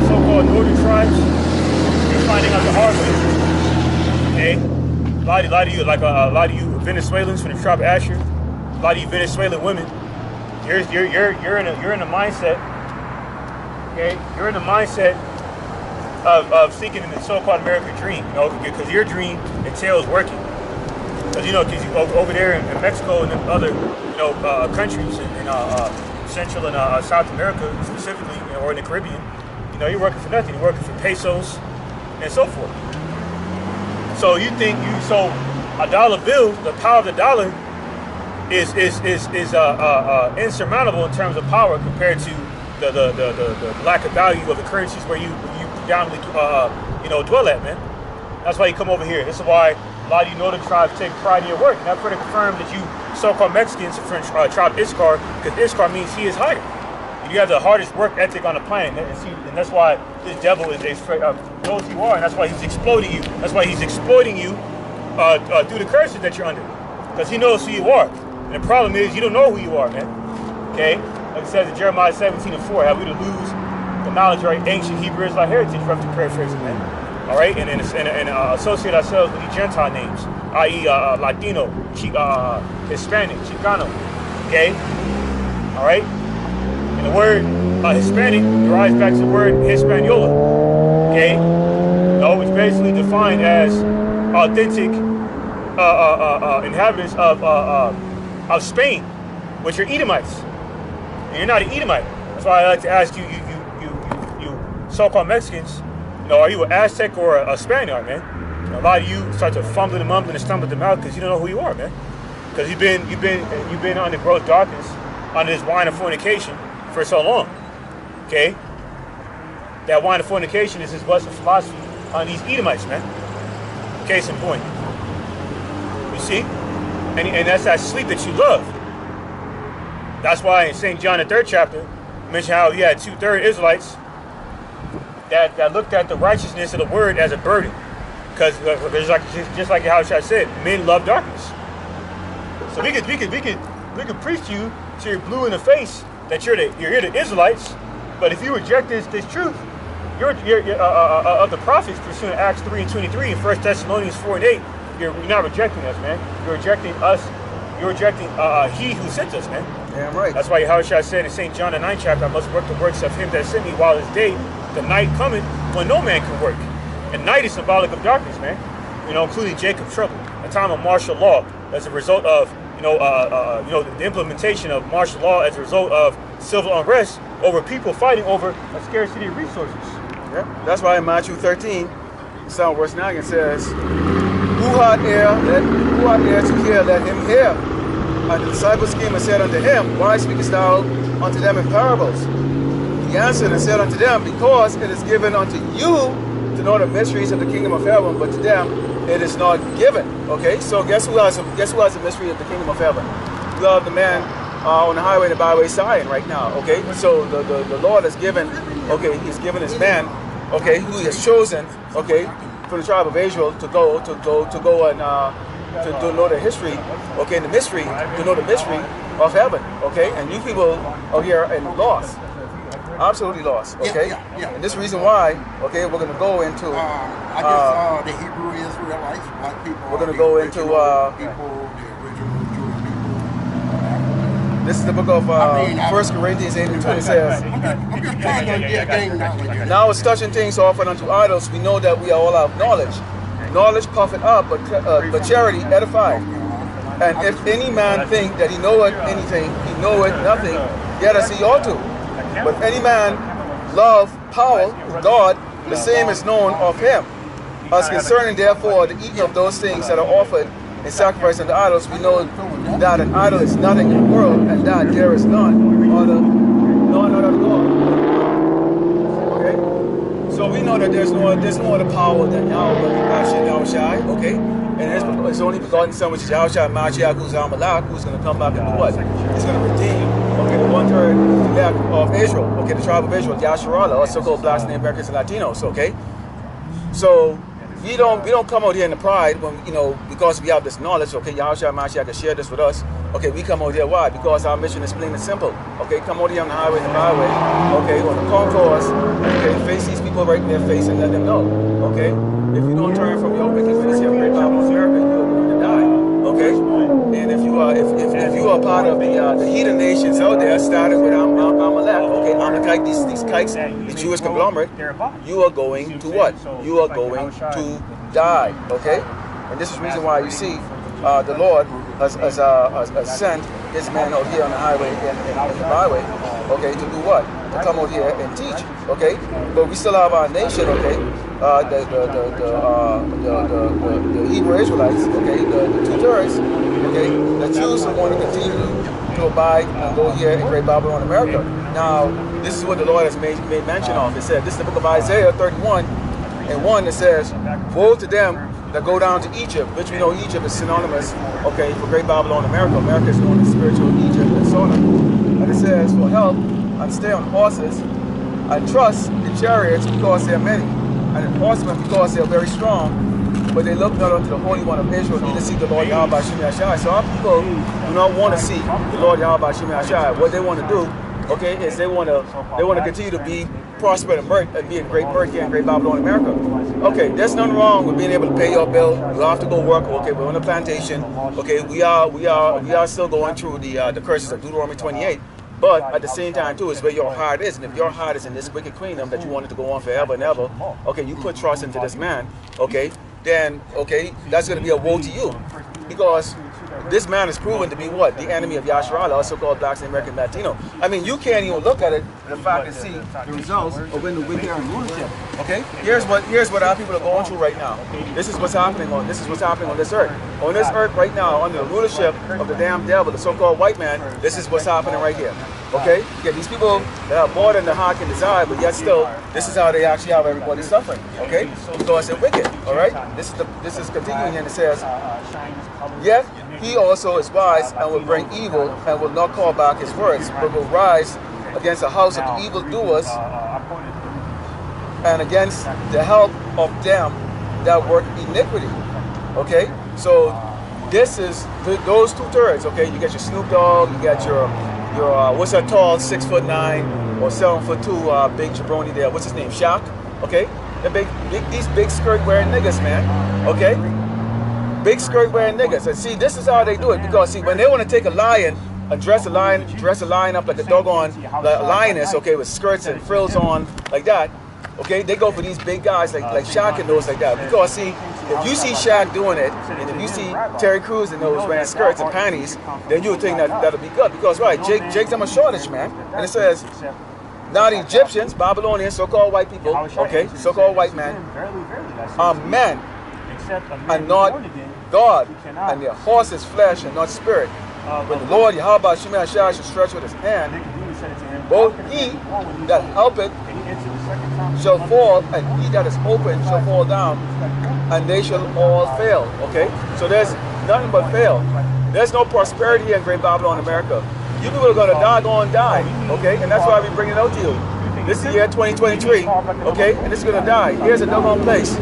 so-called northern tribes, you're finding out the hard way. Okay, a lot of you, like a lot of you Venezuelans from the tribe of Asher, a lot of you Venezuelan women, you're in a mindset. Okay, you're in the mindset of seeking the so-called American dream, you know, because your dream entails working. Because you over there in Mexico and other, you know, countries in Central and South America specifically, you know, or in the Caribbean, you know, you're working for nothing. You're working for pesos and so forth. So you think so a dollar bill, the power of the dollar is insurmountable in terms of power compared to the lack of value of the currencies where you predominantly you know, dwell at, man. That's why you come over here. This is why a lot of you northern tribes take pride in your work. And I've heard it confirmed that you so-called Mexicans from tribe Iskar, because Iskar means he is higher. You have the hardest work ethic on the planet, and that's why this devil knows who you are, and that's why he's exploiting you. That's why he's exploiting you through the curses that you're under, because he knows who you are. And the problem is you don't know who you are, man. Okay, like it says in Jeremiah 17:4, have we to lose the knowledge of our ancient Hebrew Israelite heritage, from to paraphrase it, man. All right, and associate ourselves with the Gentile names, i.e., Latino, Hispanic, Chicano. Okay, all right. And the word Hispanic derives back to the word Hispaniola, okay? Which basically defined as authentic inhabitants of Spain, which are Edomites. And you're not an Edomite. That's why I like to ask you so-called Mexicans, you know, are you an Aztec or a Spaniard, man? You know, a lot of you start to fumbling and mumbling and stumbling them out because you don't know who you are, man. Because you've been under gross darkness, under this wine of fornication for so long, okay? That wine of fornication is his Western philosophy on these Edomites, man. Case in point. You see? And that's that sleep that you love. That's why in St. John, the 3rd chapter, mentioned how he had 2/3 Israelites that looked at the righteousness of the word as a burden. Because just like Yahushua said, men love darkness. So we could preach to you till you're blue in the face that you're the Israelites, but if you reject this truth, you're of the prophets pursuing Acts 3:23 and 1 Thessalonians 4:8, you're not rejecting us, man. You're rejecting us. You're rejecting he who sent us, man. Damn right. That's why Yahushua said in St. John the 9th chapter, I must work the works of him that sent me while it's day. The night cometh when no man can work. And night is symbolic of darkness, man. You know, including Jacob's trouble, a time of martial law as a result of the implementation of martial law as a result of civil unrest over people fighting over a scarcity of resources. Yeah, that's why in Matthew 13, Psalm verse 9, it says, Who had ear to hear, let him hear. And the disciples came and said unto him, Why speakest thou unto them in parables? He answered and said unto them, Because it is given unto you to know the mysteries of the kingdom of heaven, but to them it is not given. Okay, so guess who has the mystery of the kingdom of heaven? We have the man on the highway, the byway sign right now. Okay, so the Lord has given. Okay, He's given His man. Okay, who He has chosen. Okay, from the tribe of Israel to go and to know the history. Okay, the mystery, to know the mystery of heaven. Okay, and you people are here and lost. Absolutely lost, okay? Yeah. And this reason why, okay, we're going to go into... I guess the Hebrew Israelites, black people... We're going to go into... the original Jewish people. This is the book of 1 Corinthians 8:20. It says... I'm just trying to gain knowledge. Now as touching things offered unto idols, we know that we are all out of knowledge. Knowledge puffeth up, but charity edifieth. And if any man think that he knoweth anything, he knoweth nothing, yet as he ought to. But any man love power of God, the same is known of him. As concerning therefore the eating of those things that are offered in sacrifice unto idols, we know that an idol is nothing in the world, and that there is none other God. Okay? So we know that there's no other power than Yahawashi, okay? And it's only begotten Son, which is Yahushua Mashiach, who's Amalek, who's going to come back and do what? He's going to redeem, okay, the 1/3 elect of Israel, okay, the tribe of Israel, Yasharala, also called blacks, named Americans, and Latinos, okay? So we don't come out here in the pride when, you know, because we have this knowledge. Okay, Yahushua Mashiach can share this with us. Okay, we come out here. Why? Because our mission is plain and simple. Okay, come out here on the highway and the byway. Okay, on the concourse. Okay, face these people right in their face and let them know. Okay, if you don't turn from your wicked ways here, great Bible America, you are going to die. Okay, and if you are part of the heathen nations out there, starting with Amalek, okay, Amalekite, these kites, the Jewish conglomerate, you are going to what? You are going to die. Okay, and this is the reason why you see the Lord has sent his men out here on the highway and the byway, okay, to do what? To come out here and teach, okay? But we still have our nation, okay? The Hebrew Israelites, okay? The 2/3, okay? The Jews who want to continue to abide and go here in Great Babylon, America. Now, this is what the Lord has made mention of. It said, this is the book of Isaiah 31:1. It says, woe to them that go down to Egypt, which we know Egypt is synonymous, okay, for Great Babylon, America. America is known as spiritual Egypt and so on. And it says, for help and stay on horses and trust in chariots because they are many, and in horsemen because they are very strong. But they look not unto the Holy One of Israel, neither see the Lord YAHAWAH BAHASHAM YAHAWASHI. So our people do not want to see the Lord YAHAWAH BAHASHAM YAHAWASHI. What they want to do, okay, is they want to continue to be prosperous and be in great birth here in Great Babylon, America. Okay, there's nothing wrong with being able to pay your bill. You have to go work. Okay, we're on a plantation. Okay, we are still going through the curses of Deuteronomy 28. But at the same time too, is where your heart is. And if your heart is in this wicked kingdom that you want it to go on forever and ever, okay, you put trust into this man, okay, then okay, that's going to be a woe to you, because this man is proven to be what? The enemy of Yahshua, also called blacks and American Latino. I mean, you can't even look at it, the fact and see the results of when we're here in rulership. Okay? Here's what our people are going through right now. This is what's happening on this earth. On this earth right now, under the rulership of the damn devil, the so-called white man, this is what's happening right here. Okay? You get these people that are born in the heart and desire, but yet still, this is how they actually have everybody suffering. Okay? Because they're wicked. Alright? This is continuing here, and it says, yet he also is wise and will bring evil and will not call back his words, but will rise against the house of the evildoers and against the help of them that work iniquity. Okay? So this is those 2/3. Okay? You get your Snoop Dogg, you got your what's that tall 6'9" or 7'2" big jabroni there. What's his name? Shaq. Okay? These big skirt wearing niggas, man. Okay? Big skirt wearing niggas. And see, this is how they do it, because see, when they want to take a lion and dress a lion up like a doggone lioness, okay, with skirts and frills on like that, okay, they go for these big guys like Shaq and those like that. Because see, if you see Shaq doing it, and if you see Terry Crews and those wearing skirts and panties, then you would think that'll be good. Because right, Jake's them a shortage, man. And it says, now the Egyptians, Babylonians, so-called white people, okay, so-called white men, are men and not God, and their horse is flesh and not spirit. When the Lord YAHAWAH BAHASHAM YAHAWASHI shall stretch with his hand, both he that helpeth shall fall, and he that is open shall fall down, and they shall all fail. Okay? So there's nothing but fail. There's no prosperity here in Great Babylon, America. You people are going to die. Okay? And that's why we bring it out to you. This is the year 2023. Okay? And this is going to die. Here's a doggone place.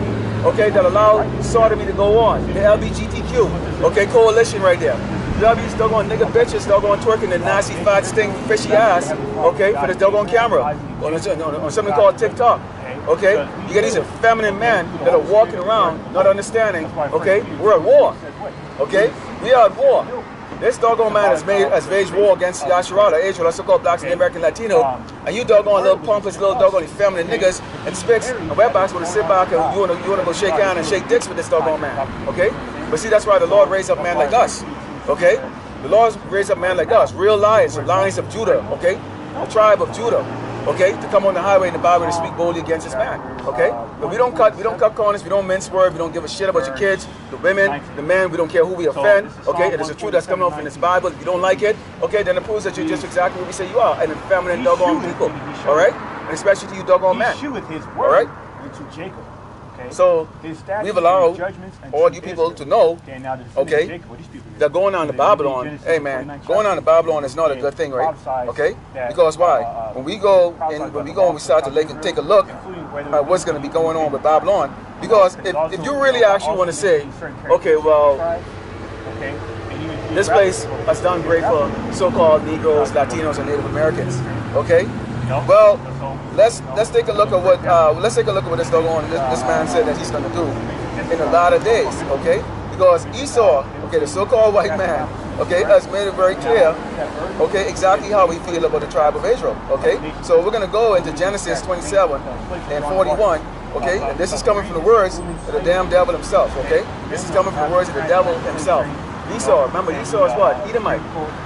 Okay, that allow sodomy to go on. The LGBTQ, okay, coalition right there. You have these doggone nigga bitches doggone twerking the nasty, fat, stink, fishy ass, okay, for this doggone camera on something called TikTok. Okay, you get these feminine men that are walking around not understanding. Okay, we're at war. Okay, we are at war. This doggone man has waged war against Yahshua, Israel, so-called blacks and American Latino, and you doggone little pompous, little doggone feminine niggas and spics and wetbacks want to sit back and you want to go shake hands and shake dicks with this doggone man, okay? But see, that's why the Lord raised up men like us, okay? The Lord raised up men like us, real lions, the lions of Judah, okay? The tribe of Judah, okay? To come on the highway in the Bible and speak boldly against this man, okay? But we don't cut corners, we don't mince words, we don't give a shit about your kids, the women, the men, we don't care who we offend, okay? It is the truth that's coming off in this Bible. If you don't like it, okay, then it proves that you're just exactly what we say you are, an effeminate doggone people, all right? And especially to you doggone men, all right? So we've allowed all you people to know, okay, that going on to Babylon, hey man, going on to Babylon is not a good thing, right? Okay? Because why? When we go and we start to take a look at what's going to be going on with Babylon, Because if you really actually want to say, okay, well, this place has done great for so-called Negroes, Latinos, and Native Americans. Okay, well, let's take a look at what this doggone this man said that he's going to do in the latter days. Okay, because Esau, okay, the so-called white man, okay, has made it very clear, okay, exactly how we feel about the tribe of Israel. Okay, so we're going to go into Genesis 27 and 41. Okay, and this is coming from the words of the damn devil himself. Okay, this is coming from the words of the devil himself. Esau, remember, Esau is what? Edomite,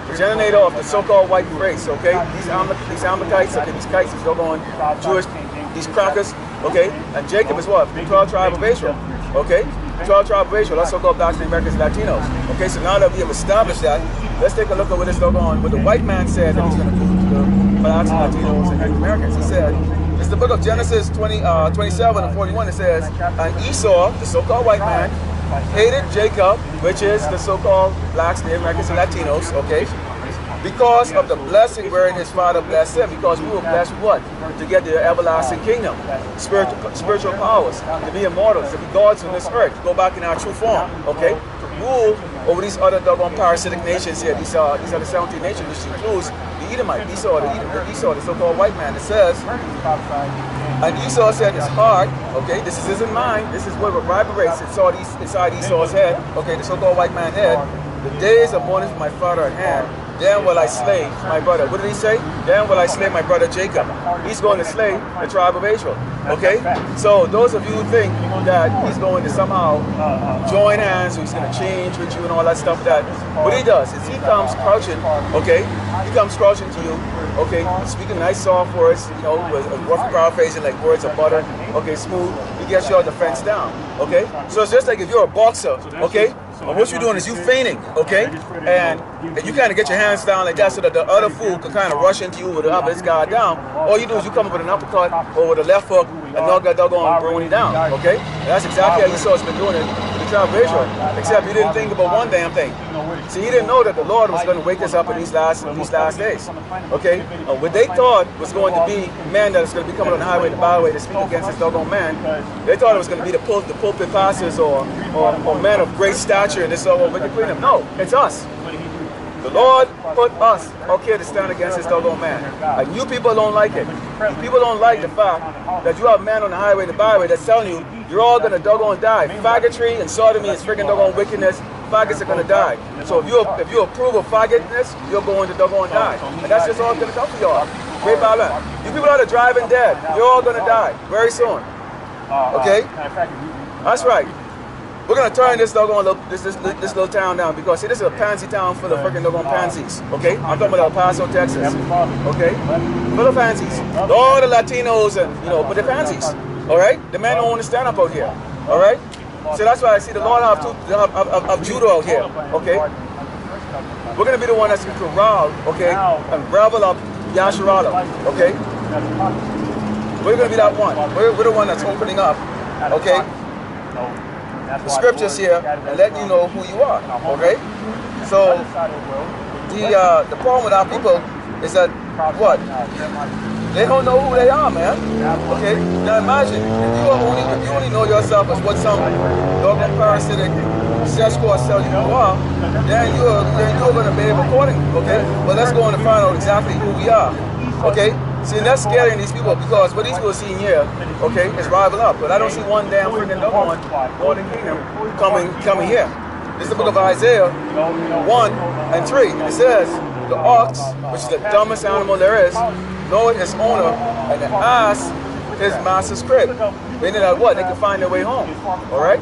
the generator of the so-called white race. Okay, these Amalekites, okay, these kites, these doggone Jewish, these crackers. Okay, and Jacob is what? The 12th tribe of Israel. Okay, 12th tribe of Israel, that's so-called blacks and Americans, Latinos. Okay, so now that we have established that, let's take a look at what this doggone, what the white man said that he's going to do to the blacks and Latinos and Native Americans. He said, it's the book of Genesis 27 and 41. It says, and Esau, the so-called white man, hated Jacob, which is the so-called blacks, Native Americans, and Latinos, okay, because of the blessing wherein his father blessed him, because we were blessed with what? To get the everlasting kingdom, spiritual powers, to be immortals, to be gods on this earth, to go back in our true form, okay, to rule over these other doggone parasitic nations here. These are the 17 nations, which includes the Edomite, Esau, the so-called white man. It says, and Esau said his heart, okay, this isn't mine, this is what reverberates inside Esau's head, okay, the so-called white man's head. The days of mourning for my father at hand, then will I slay my brother. What did he say? Then will I slay my brother Jacob. He's going to slay the tribe of Israel. Okay? So those of you who think that he's going to somehow join hands, or he's going to change with you and all that stuff, that what he does is he comes crouching, okay? He comes crouching to you, okay? Speaking nice soft words, you know, with a rough paraphrasing like words of butter, okay, smooth. He gets your defense down, okay? So it's just like if you're a boxer, okay? And what you're doing is you feigning, okay? And you kind of get your hands down like that so that the other fool can kind of rush into you with the upper guard down. All you do is you come up with an uppercut or with a left hook and knock that doggone brony down, okay? And that's exactly how Esau's been doing it to the tribe of Israel, except he didn't think about one damn thing. See, he didn't know that the Lord was going to wake us up in these last days, okay? What they thought was going to be men that was going to be coming on the highway, the byway to speak against this doggone man, they thought it was going to be the pulpit pastors or men of great stature in this wicked kingdom. No, it's us. The Lord put us, okay, to stand against this doggone man. And you people don't like it. You people don't like the fact that you have men on the highway, the byway, that's telling you you're all going to doggone die. Faggotry and sodomy is freaking doggone wickedness. Faggots are going to die. So if you approve of faggotness, you're going to doggone die. And that's just all going to come to y'all. Great Babylon. You people that are driving dead, you're all going to die very soon. Okay? That's right. We're gonna turn this doggone this little town down, because see, this is a pansy town full of freaking doggone pansies. Okay, I'm talking about El Paso, Texas. Okay, full of pansies. All the Latinos and but they're pansies. All right, the men don't want to stand up out here. All right, so that's why I see the Lord of Judah out here. Okay, we're gonna be the one that's gonna corral, okay, and ravel up Yasharala. Okay, we're gonna be that one. We're the one that's opening up. Okay. The scriptures here and let you know who you are, okay? So the problem with our people is that what? They don't know who they are, man. Okay? Now imagine if you only know yourself as what some doggone parasitic sesquor cell you are, then you're gonna behave accordingly, okay? But let's go on and find out exactly who we are. Okay? See, and that's scaring these people, because what these people are seeing here, okay, is rival up. But I don't see one damn freaking doggone Northern Kingdom coming here. This is the book of Isaiah 1 and 3. It says, the ox, which is the dumbest animal there is, knoweth his owner, and the ass his master's crib. Meaning that what? They can find their way home. Alright?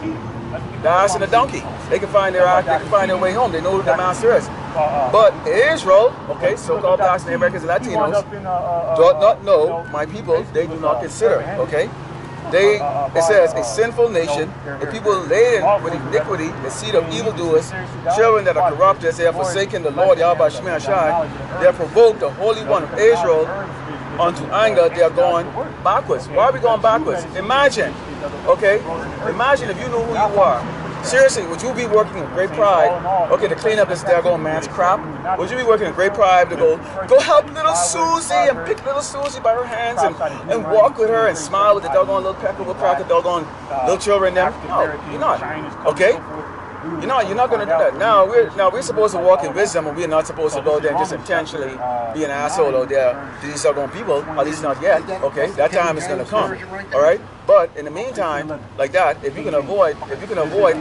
The ass and the donkey. They can find their way home. They know who the master is. But Israel, okay, so-called blacks, Americans, and Latinos, do not know my people. They do not consider, okay? It says, a sinful nation, a people laden with iniquity, the seed of evildoers, children that are corrupted, they have forsaken the Lord YAHAWAH BAHASHAM. They have provoked the Holy One of Israel unto anger. They are going backwards. Why are we going backwards? Imagine, okay? Imagine if you knew who you are, Seriously, would you be working in great pride, okay, to clean up this daggone man's crap? Would you be working in great pride to go help little Susie and pick little Susie by her hands and walk with her and smile with the doggone little pecker will crack the doggone little children them? No, you're not. Okay? You're not going to do that. Now we're supposed to walk in wisdom, and we're not supposed to go there and just intentionally be an asshole out there to these doggone people. At least not yet. Okay, that time is going to come. All right. But in the meantime, like that, if you can avoid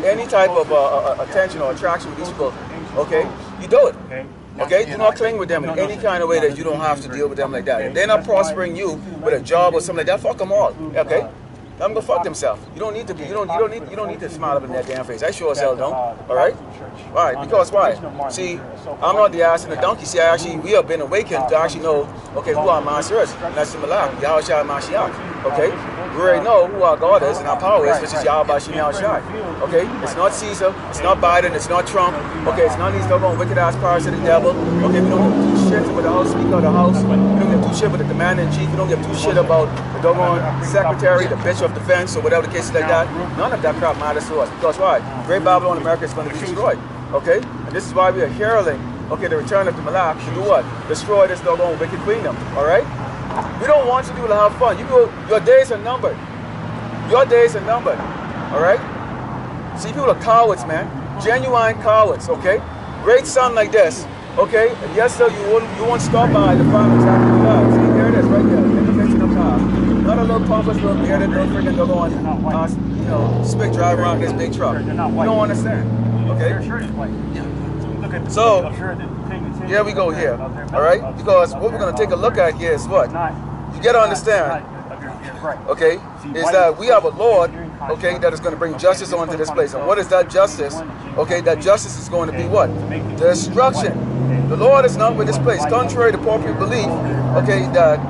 any type of attention or attraction with these people, okay, you do it. Okay, do not cling with them in any kind of way that you don't have to deal with them like that. If they're not prospering you with a job or something like that, fuck them all. Okay. Let them go fuck themselves. You don't need to be. You don't need to smile up in that damn face. I sure as hell don't. All right. Why? Because why? See, I'm not the ass and the donkey. See, we have been awakened to actually know, okay, who our master is. And that's the Malak, YAHAWAH Mashiach. Okay. We already know who our God is and our power is, which is YAHAWAH BAHASHAM YAHAWASHI. Okay. It's not Caesar. It's not Biden. It's not Trump. Okay. It's none of these doggone wicked ass powers of the devil. Okay. We don't give two shits with the House Speaker of the House. We don't give two shit with the Commander in Chief. We don't give two shit about the doggone Secretary, the bitch of defense, or whatever the case is like that. None of that crap matters to us. Because why? Great Babylon America is going to be destroyed. Okay? And this is why we are heralding, okay, the return of the Malak to do what? Destroy this doggone wicked kingdom. Alright? We don't want you to have fun. Your days are numbered. Your days are numbered. Alright? See, people are cowards, man. Genuine cowards, okay? Great sun like this. Okay? And yes, sir, you won't stop by the find exactly what does. See, there it is, right there. Intersection of cars. Not a little pompous little bearded little freaking doggone, spick drive around this big truck. You don't understand. Okay? So, here we go here. Alright? Because what we're going to take a look at here is what? You got to understand, okay, is that we have a Lord, okay, that is going to bring justice onto this place. And what is that justice? Okay, that justice is going to be what? Destruction. The Lord is not with this place. Contrary to popular belief, okay, that,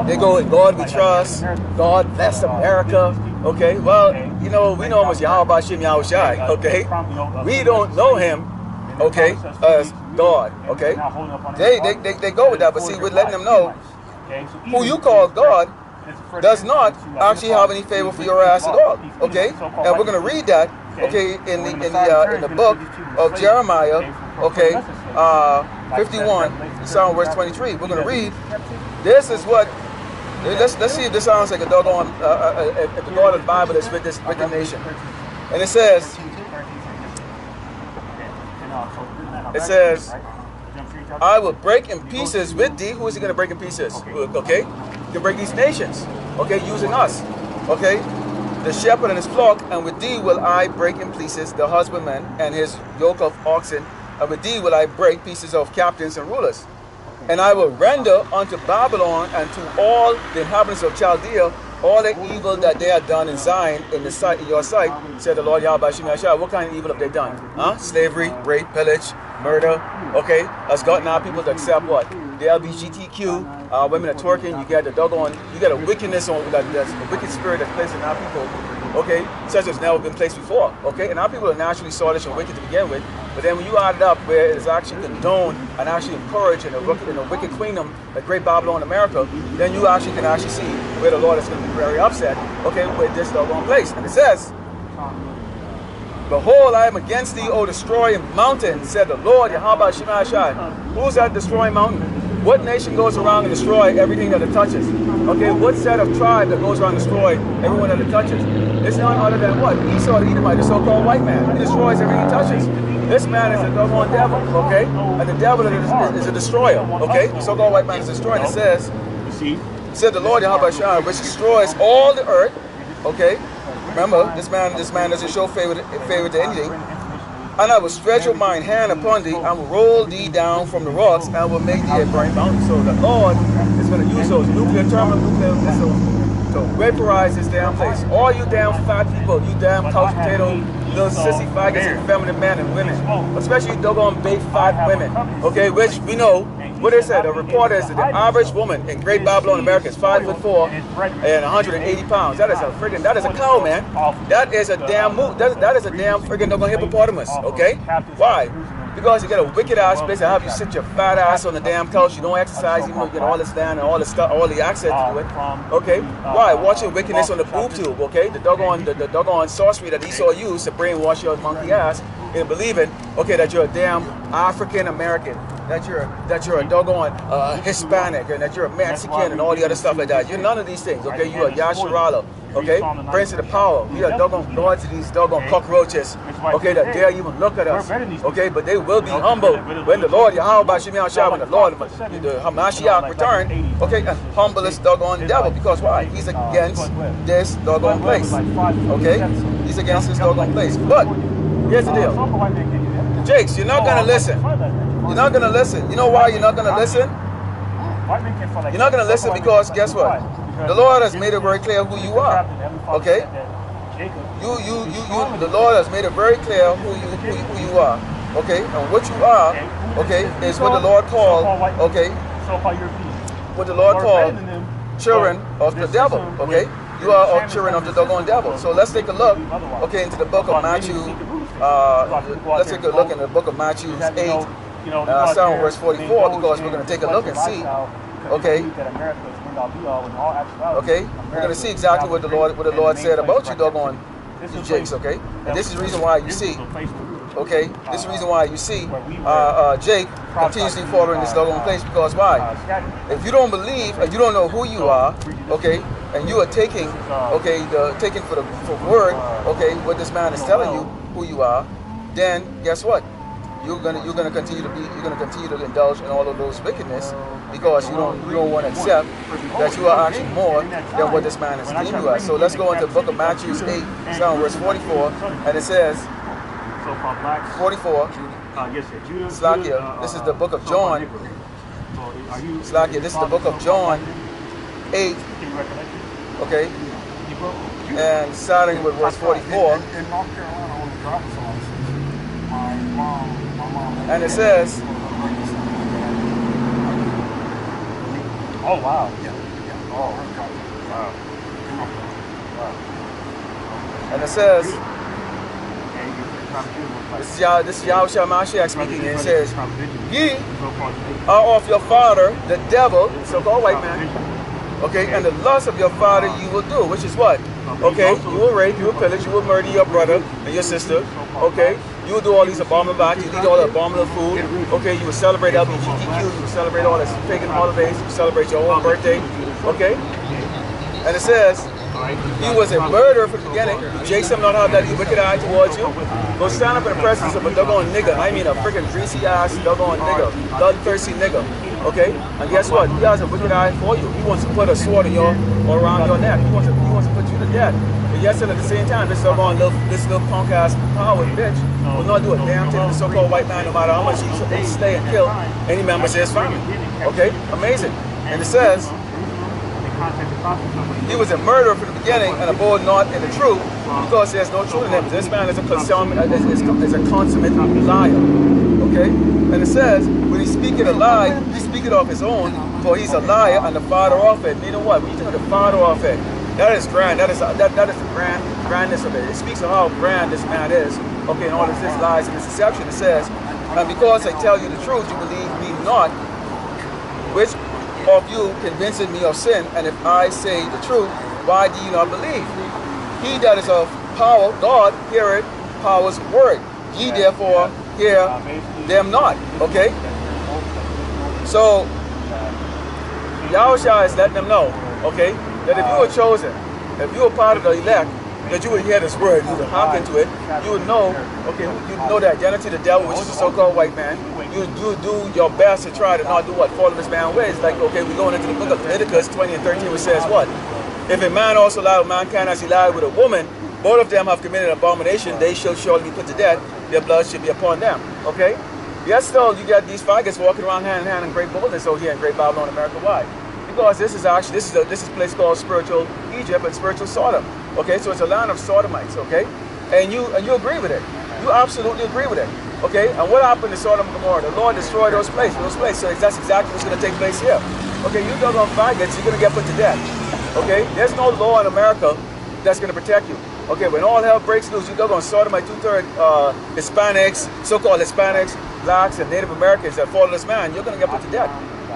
they go, in God we trust, God bless America, okay? Well, we know him as YAHAWAH BAHASHAM YAHAWASHI, okay? We don't know him, okay, as God, okay? They go with that, but see, we're letting them know who you call God does not actually have any favor for your ass at all, okay? And we're going to read that, okay, in the book of Jeremiah, okay, 51, Psalm verse 23. We're going to read. This is what. Let's see if this sounds like a doggone if the God of the Bible is with this wicked nation. And it says, I will break in pieces with thee. Who is he going to break in pieces? Okay, he can break these nations. Okay, using us. Okay, the shepherd and his flock, and with thee will I break in pieces the husbandman and his yoke of oxen, and with thee will I break pieces of captains and rulers. And I will render unto Babylon and to all the inhabitants of Chaldea all the evil that they have done in Zion in your sight, said the Lord YAHAWAH BAHASHAM YAHAWASHI. What kind of evil have they done? Huh? Slavery, rape, pillage, murder. Okay, has gotten our people to accept what? The LGBTQ, women are twerking. You get the doggone, you get a wickedness on that's a wicked spirit that's placed in our people. Okay, such as never been placed before. Okay, and our people are naturally sordid and wicked to begin with. But then when you add it up, where it is actually condoned and actually encouraged in a wicked kingdom, like Great Babylon America, then you actually can actually see where the Lord is going to be very upset. Okay, with this doggone place. And it says, behold, I am against thee, O destroying mountain, said the Lord YAHAWAH BAHASHAM YAHAWASHI. Who's that destroying mountain? What nation goes around and destroy everything that it touches? Okay, what set of tribe that goes around and destroy everyone that it touches? It's none other than what? Esau the Edomite, the so-called white man. He destroys everything he touches. This man is a doggone devil, okay? And the devil is a destroyer, okay? The so-called white man is destroying. It says, said the Lord YAHAWAH BAHASHAM, which destroys all the earth, okay? Remember, this man doesn't show favor to anything. And I will stretch out mine hand upon thee, and will roll thee down from the rocks, and will make thee a burning mountain. So the Lord is going to use those nuclear missiles to vaporize this damn place. All you damn fat people, you damn couch potato, little sissy faggots and feminine men and women, especially doggone big fat women, okay, which we know, what they said, a report is that the average woman in Great Babylon America is 5'4" and 180 pounds. That is a cow, man. That is a damn that is a damn friggin' doggone hippopotamus, okay? Why? Because you get a wicked ass place that have you sit your fat ass on the damn couch. You don't exercise, even though you get all this land and all this stuff, all the access to do it. Okay? Why? Watching wickedness on the boob tube, okay? The doggone sorcery that Esau used to brainwash your monkey ass in believing, okay, that you're a damn African American, that you're a doggone Hispanic, and that you're a Mexican and all the other stuff like that. You're none of these things, okay? You're a Yasharala. Okay, Prince of the power. We are doggone lords of these doggone cockroaches. Okay, that dare even look at us. Okay, but they will be humble when the Lord YAHAWAH BAHASHAM YAHAWASHI, when the Lord, the Hamashiach return. Okay, and humble this doggone devil. Because why? He's against this doggone place. Okay, he's against this doggone place. But here's the deal, Jakes, you're not gonna listen. You're not gonna listen. You know why you're not gonna listen? You're not gonna listen because guess what? The Lord has made it very clear who you are. Okay? The Lord has made it very clear who you are. Okay? And what you are, okay, is what the Lord called, okay, what the Lord called children of the devil. Okay? You are all children of the doggone devil. So let's take a look, okay, into the book of Matthew. Let's take a look in the book of Matthew 8, starting verse 44, because we're going to take a look and see, okay, okay, we're going to see exactly what the Lord said about you, doggone, you jakes, okay? And this is the reason why you see, okay, this is the reason why you see Jake continuously following this doggone place, because why? If you don't believe and you don't know who you are, okay, and you are taking, okay, taking for word, okay, what this man is telling you who you are, then guess what? You're gonna continue to indulge in all of those wickedness, because you don't want to accept that you are actually more than what this man is deeming you as. So let's go into the book of Matthew 8, verse 44, and it says 44. Slakia, this is the book of John. Slakia, this is the book of John 8. Okay, and starting with verse 44. And it says, oh wow. Oh, wow. And it says, this is Yahushua Mashiach speaking, and it says, ye are of your father, the devil, so-called white man, okay, and the lust of your father you will do, which is what? Okay, you will rape, you will pillage, you will murder your brother and your sister, okay? You will do all these abominable acts, you eat all the abominable food, okay? You will celebrate LGBTQ, you will celebrate all these pagan holidays, you will celebrate your own birthday, okay? And it says, he was a murderer from the beginning. Jason not have that wicked eye towards you. Go stand up in the presence of a doggone nigga. I mean a freaking greasy ass doggone nigga, bloodthirsty nigga. Okay? And guess what? He has a wicked eye for you. He wants to put a sword in or around your neck. He wants to put you to death. But yes, and at the same time, this little punk ass power bitch will not do a damn thing to the so-called white man, no matter how much he slay and kill any members of his family. Okay? Amazing. And it says, he was a murderer from the beginning and abode not in the truth, because there's no truth in him. This man is a consummate liar. Okay? And it says, when he speaketh a lie, he speaketh of his own, for he's a liar and the father of it. And you know what? When you talk about the father of it, that is grand. That is the grandness of it. It speaks of how grand this man is. Okay, and all of his lies and his deception. It says, and because I tell you the truth, you believe me not, which of you convincing me of sin, and if I say the truth, why do you not believe? He that is of power, God, heareth power's word. Ye therefore hear them not. Okay? So, Yahushua is letting them know, okay, that if you were chosen, if you were part of the elect, that you would hear this word, you would hearken to it, you would know, okay, you know the identity of the devil, which is the so-called white man. You do your best to try to not do what? Follow this man's ways. Like, okay, we're going into the book of Leviticus 20 and 13, which says what? If a man also lie with mankind as he lied with a woman, both of them have committed an abomination, they shall surely be put to death, their blood should be upon them. Okay? Yet still, you got these faggots walking around hand in hand in great boldness out here in Great Babylon, America. Why? Because this is actually, this is a place called spiritual Egypt and spiritual Sodom. Okay, so it's a land of sodomites, okay? And you agree with it. You absolutely agree with it. Okay, and what happened to Sodom and Gomorrah? The Lord destroyed those places. So that's exactly what's going to take place here. Okay, you dug on faggots, you're going to get put to death. Okay, there's no law in America that's going to protect you. Okay, when all hell breaks loose, you dug on Sodomite, 2/3 Hispanics, so-called Hispanics, blacks and Native Americans that follow this man, you're going to get put to death.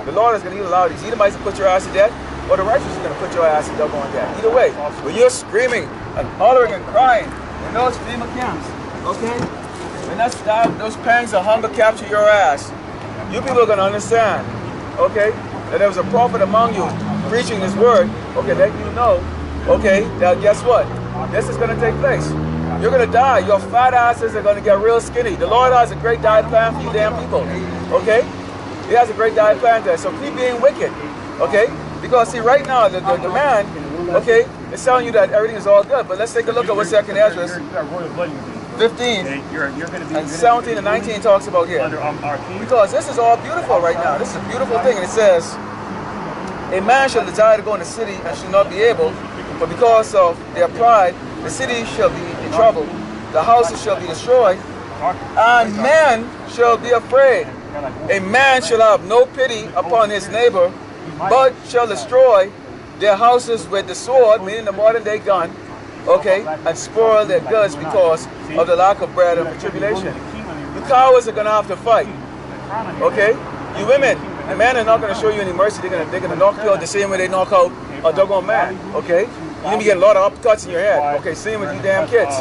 The Lord is going to either allow these Edomites to put your ass to death, or the righteous is going to put your ass to doggone death. Either way, when you're screaming and hollering and crying in those FEMA camps, okay, when those pangs of hunger capture your ass, you people are going to understand, okay, that there was a prophet among you preaching this word, okay, letting you know, okay, that guess what? This is going to take place. You're going to die. Your fat asses are going to get real skinny. The Lord has a great diet plan for you damn people, okay? He has a great diet plan there, so keep being wicked, okay? Because see, right now, the man, okay, is telling you that everything is all good, but let's take a look at what 2nd Ezra 15 and 17 and 19 talks about here. Because this is all beautiful right now. This is a beautiful thing, and it says, a man shall desire to go in the city and shall not be able, but because of their pride, the city shall be in trouble, the houses shall be destroyed, and men shall be afraid. A man shall have no pity upon his neighbor, but shall destroy their houses with the sword, meaning the modern day gun, okay, and spoil their goods because of the lack of bread and for tribulation. You cowards are going to have to fight, okay? You women, the men are not going to show you any mercy. They're going to knock you out the same way they knock out a doggone man, okay? You're going to be getting a lot of uppercuts in your head, okay? Same with you damn kids.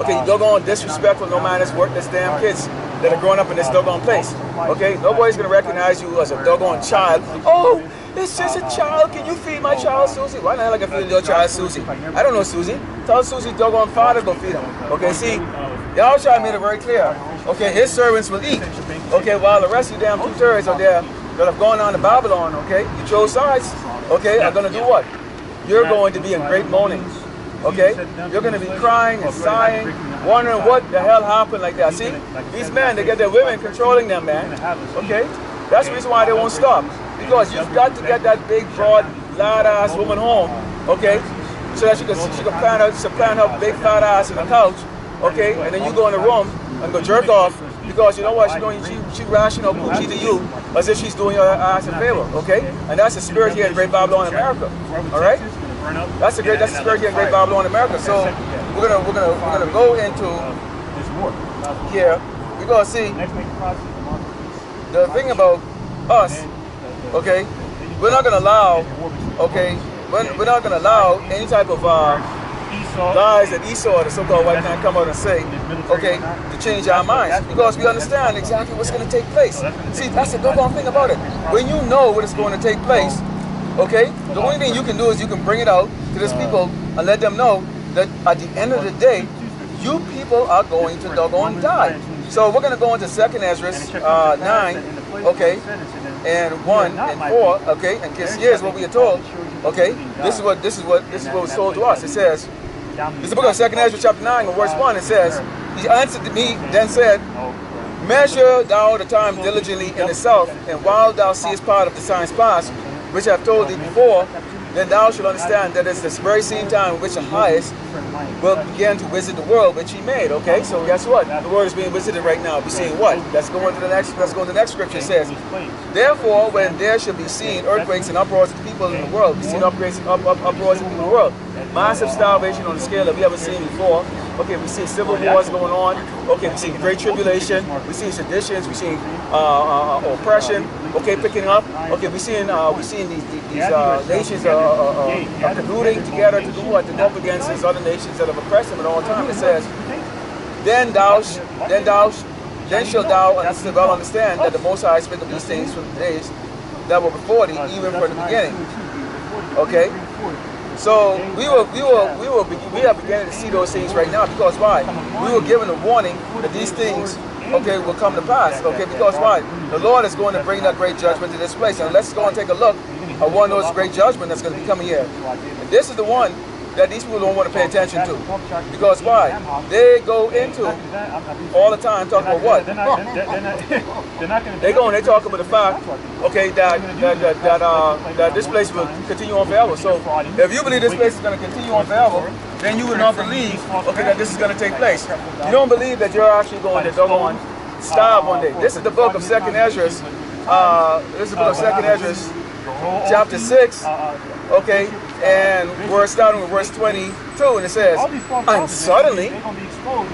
Okay, you doggone disrespectful, no man that's worth this damn kids that are growing up in this doggone place, okay? Nobody's going to recognize you as a doggone child. Oh, it's just a child. Can you feed my child, Susie? Why the hell I can feed your child, Susie? I don't know, Susie. Tell Susie's doggone father to go feed him. Okay, see, Yahushua made it very clear. Okay, his servants will eat. Okay, while the rest of you damn 2/3 are there that have gone on to Babylon, okay, you chose sides, okay, are going to do what? You're going to be in great mourning. Okay, you're going to be crying and sighing, wondering what the hell happened like that. See, these men, they get their women controlling them, man. Okay, that's the reason why they won't stop. Because you've got to get that big, broad, loud-ass woman home, okay, so that she can supplant her big fat ass in the couch, okay, and then you go in the room and go jerk off, because you know what, she ration her coochie to you as if she's doing your ass a favor, okay, and that's the spirit here in Great Babylon, America, all right? That's the spirit here in Great Babylon, America. So we're gonna go into here. We're gonna see the thing about us. Okay, we're not gonna allow. Okay, we're not gonna allow any type of lies that Esau, the so-called white man, come out and say. Okay, to change our minds, because we understand exactly what's going to take place. See, that's the doggone thing about it. When you know what is going to take place. Okay? The only thing you can do is you can bring it out to these people and let them know that at the end of the day, you people are going to doggone die. So we're going to go into 2nd Ezra 9, okay, and 1 and 4, okay, and here's what we are told, okay. This is what was told to us. It says, it's the book of 2nd Ezra chapter 9 and verse 1. It says, he answered to me, then said, measure thou the time diligently in itself, and while thou seest part of the signs past, which I have told thee before, then thou shalt understand that it's this very same time in which the highest will begin to visit the world which he made. Okay, so guess what? The world is being visited right now. We're seeing what? Let's go into the next scripture. It says, therefore, when there shall be seen earthquakes and uproars of people in the world, we seen uproars of people in the world, massive starvation on a scale that we haven't seen before. Okay, we see civil wars going on. Okay, we see great tribulation. We see seditions. We see oppression. Okay, picking up. Okay, we seeing these nations colluding together to do what? To go up against these other nations that have oppressed them at all time. It says, then shalt thou well understand that the Most High spake of these things from the days that were before thee, even from the beginning. Okay. So we are beginning to see those things right now, because why? We were given a warning that these things, okay, will come to pass. Okay, because why? The Lord is going to bring that great judgment to this place. And let's go and take a look at one of those great judgments that's going to be coming here. And this is the one that these people don't want to pay attention to. Because why? They go into all the time talking about what? They talk about the fact, okay, that this place will continue on forever. So if you believe this place is going to continue on forever, then you will not believe, okay, that this is going to take place. You don't believe that you're actually going to starve one day. This is the book of 2nd Ezra. This is the book of 2nd Ezra, chapter 6. Okay, and we're starting with verse 22, and it says, and suddenly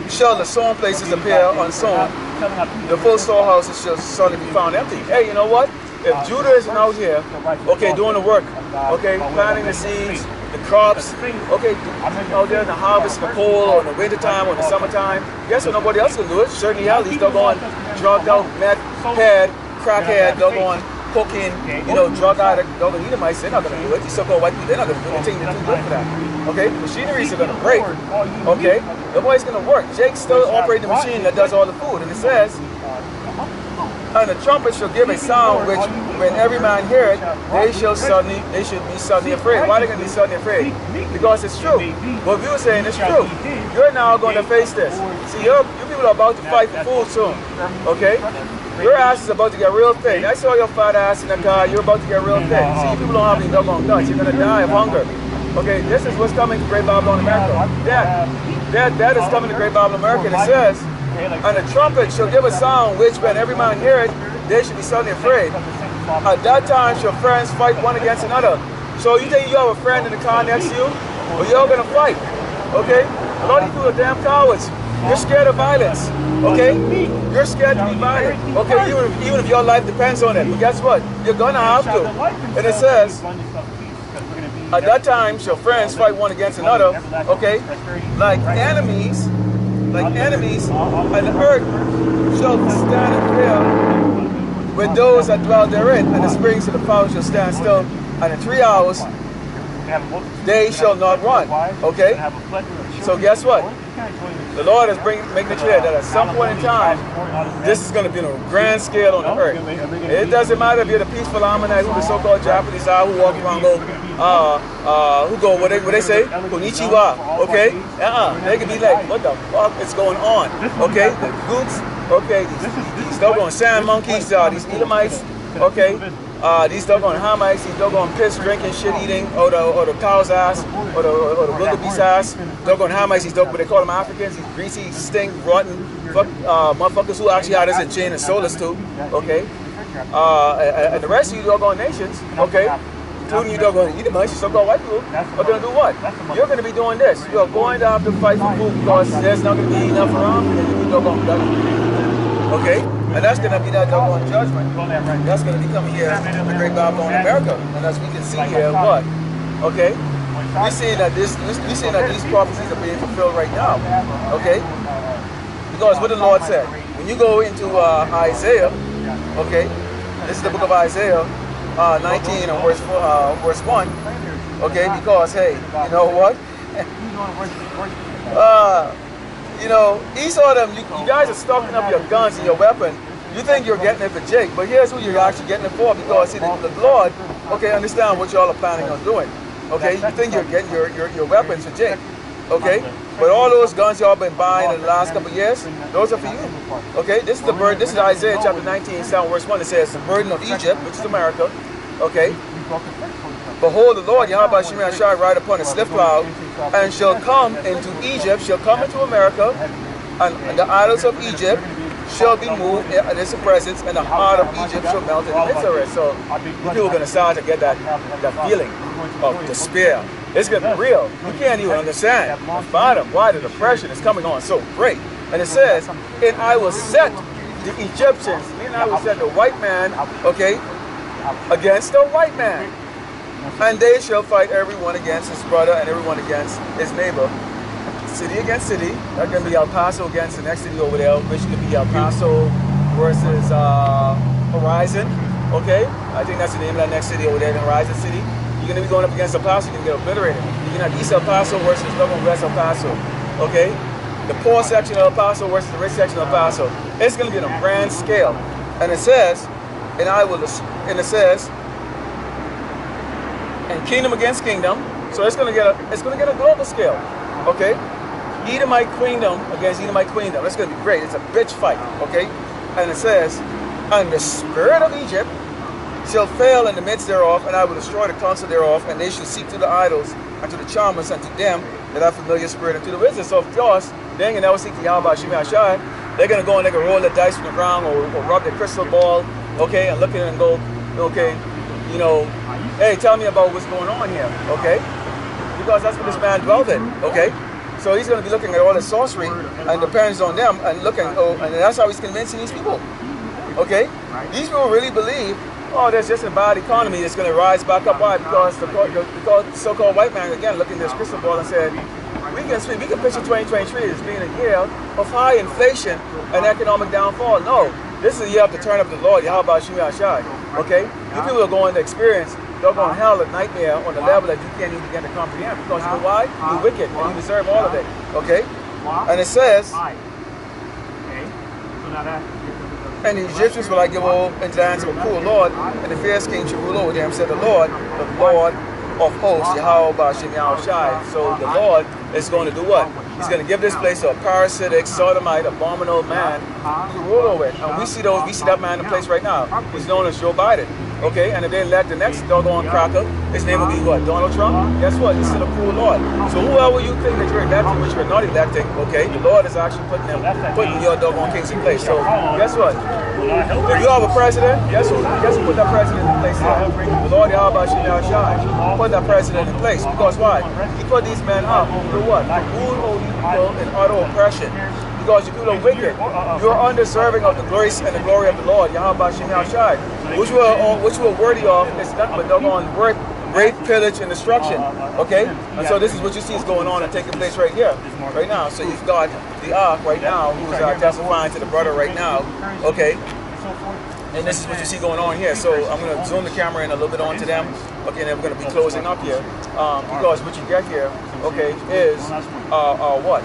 shall the sown places appear unsown, the full storehouses shall suddenly be found empty. Hey, you know what? If Judah isn't out here, okay, doing the work, okay, planting the seeds, the crops, okay, out there in the harvest, the coal, or in the winter time, or in the summertime, guess what? Nobody else can do it. Certainly, hell, these doggone drugged out, meth head, crackhead, doggone cocaine, you know, drug addict, doggone Edomites, they're not going to do it. These so-called white people, they're not going to do it. They're taking too good for that. Okay, machineries are going to break. Okay, nobody's going to work. Jake's still operating the machine that does all the food, and it says, and the trumpet shall give a sound which, when every man hear it, they should be suddenly afraid. Why are they going to be suddenly afraid? Because it's true. What we were saying is true. You're now going to face this. See, you people are about to fight for food soon. Okay? Your ass is about to get real thin. I saw your fat ass in the car. You're about to get real thin. See, you people don't have any doggone guts. You're going to die of hunger. Okay? This is what's coming to Great Babylon America. That is coming to Great Babylon America. And it says, and the trumpet shall give a sound which, when every man hear it, they should be suddenly afraid. At that time shall friends fight one against another. So you think you have a friend in the car next to you? Well, you're all going to fight. Okay? A lot of you people are damn cowards. You're scared of violence. Okay? You're scared to be violent. Okay? Even if your life depends on it. But guess what? You're going to have to. And it says, at that time shall friends fight one against another. Okay? Like enemies, and the earth shall stand in fear with those that dwell therein, and the springs of the fountain shall stand still, and in 3 hours they shall not run. Okay? So guess what? The Lord is making it clear that at some point in time, this is going to be on a grand scale on the earth. It doesn't matter if you're the peaceful Ammonite, who the so-called Japanese are, who walk around what they say? Konnichiwa. Okay? They can be like, what the fuck is going on? Okay? The gooks, okay, these doggone sand monkeys, these Edomites, okay? These doggone Hamites, these doggone piss drinking, shit eating, or the cow's ass, or the wildebeest ass, doggone Hamites, these doggone, what they call them Africans, these greasy, stink, rotten, motherfuckers who actually had us in chain and sold us to, okay? And the rest of you doggone nations, okay? Including you doggone Edomites, you so-called white people, are going to do what? You're going to be doing this. You're going to have to fight for food because there's not going to be enough around, and you doggone blood. Okay? And that's going to be that doggone judgment. That's going to be coming here in the Great Babylon America. And as we can see here, what? Okay? We're seeing that these prophecies are being fulfilled right now. Okay? Because what the Lord said, when you go into Isaiah, okay? This is the book of Isaiah 19 and verse 1. Okay? Because, hey, you know what? You know, Esau them, you guys are stocking up your guns and your weapon. You think you're getting it for Jake, but here's who you're actually getting it for, because see, the Lord, okay, understand what y'all are planning on doing. Okay, you think you're getting your weapons for Jake. Okay, but all those guns y'all been buying in the last couple of years, those are for you. Okay, this is the burden. This is Isaiah chapter 19, verse 1. It says, the burden of Egypt, which is America. Okay. Behold, the Lord YAHAWAH BAHASHAM YAHAWASHI ride upon a swift cloud, and shall come into Egypt, shall come into America, and the idols of Egypt shall be moved in his presence, and the heart of Egypt shall melt in the midst of it. So people are going to start to get that feeling of despair. It's going to be real. You can't even understand and fathom why the depression is coming on so great. And it says, and I will set the Egyptians, and I will set the white man, okay, against the white man. And they shall fight everyone against his brother and everyone against his neighbor. City against city. That can be El Paso against the next city over there, which could be El Paso versus Horizon. Okay? I think that's the name of that next city over there, the Horizon City. You're going to be going up against El Paso, you're going to get obliterated. You're going to have East El Paso versus West El Paso. Okay? The poor section of El Paso versus the rich section of El Paso. It's going to be on a grand scale. And it says, and it says, and kingdom against kingdom, so it's going to get a global scale, okay? Edomite queendom against Edomite queendom. It's going to be great. It's a bitch fight, okay? And it says, and the spirit of Egypt shall fail in the midst thereof, and I will destroy the counsel thereof, and they shall seek to the idols and to the charmers and to them that have familiar spirit and to the wizards. So of course, they ain't gonna never seek the YAHAWAH BAHASHAM YAHAWASHI. They're gonna go and they can roll the dice from the ground or rub their crystal ball, okay, and look at it and go, okay, you know, hey, tell me about what's going on here, okay? because that's what this man dwelled in, okay? So he's going to be looking at all the sorcery and depends on them and looking, and that's how he's convincing these people, okay? These people really believe, oh, there's just a bad economy that's going to rise back up. Why? Because the so-called white man, again, looking at this crystal ball and said, we can picture 2023 as being a year of high inflation and economic downfall. No, this is a year of the turn of the Lord, YAHAWAH BAHASHAM YAHAWASHI, okay? You people are going to experience doggone hell at nightmare on the level that you can't even begin to comprehend, because you know why? You're wicked and you deserve all of it, okay? And it says, and the Egyptians will I give all into the hands of a cruel Lord, and the fierce king shall rule over them, said the Lord of hosts, YAHAWAH BAHASHAM YAHAWASHI. So the Lord is going to do what? He's going to give this place to a parasitic, sodomite, abominable man to rule over it. And we see that man in place right now. He's known as Joe Biden. Okay, and if they elect the next doggone cracker, his name will be what? Donald Trump? Guess what? He's still a cruel Lord. So whoever you think that you're electing, which you're not electing, okay, the Lord is actually putting your doggone kings in place. So guess what? If you have a president, guess who put that president in place there? The Lord YAHAWAH BAHASHAM YAHAWASHI put that president in place. Because why? He put these men up to what? To rule over people in utter oppression. Because you people are wicked. You're undeserving of the grace and the glory of the Lord, YAHAWAH BAHASHAM YAHAWASHI, which we're worthy of is nothing but doggone rape, pillage, and destruction. Okay? And so this is what you see is going on and taking place right here, right now. So you've got the ark right now, who's testifying to the brother right now. Okay? And this is what you see going on here. So I'm going to zoom the camera in a little bit onto them. Okay, and then we're going to be closing up here. Because what you get here, okay, is what?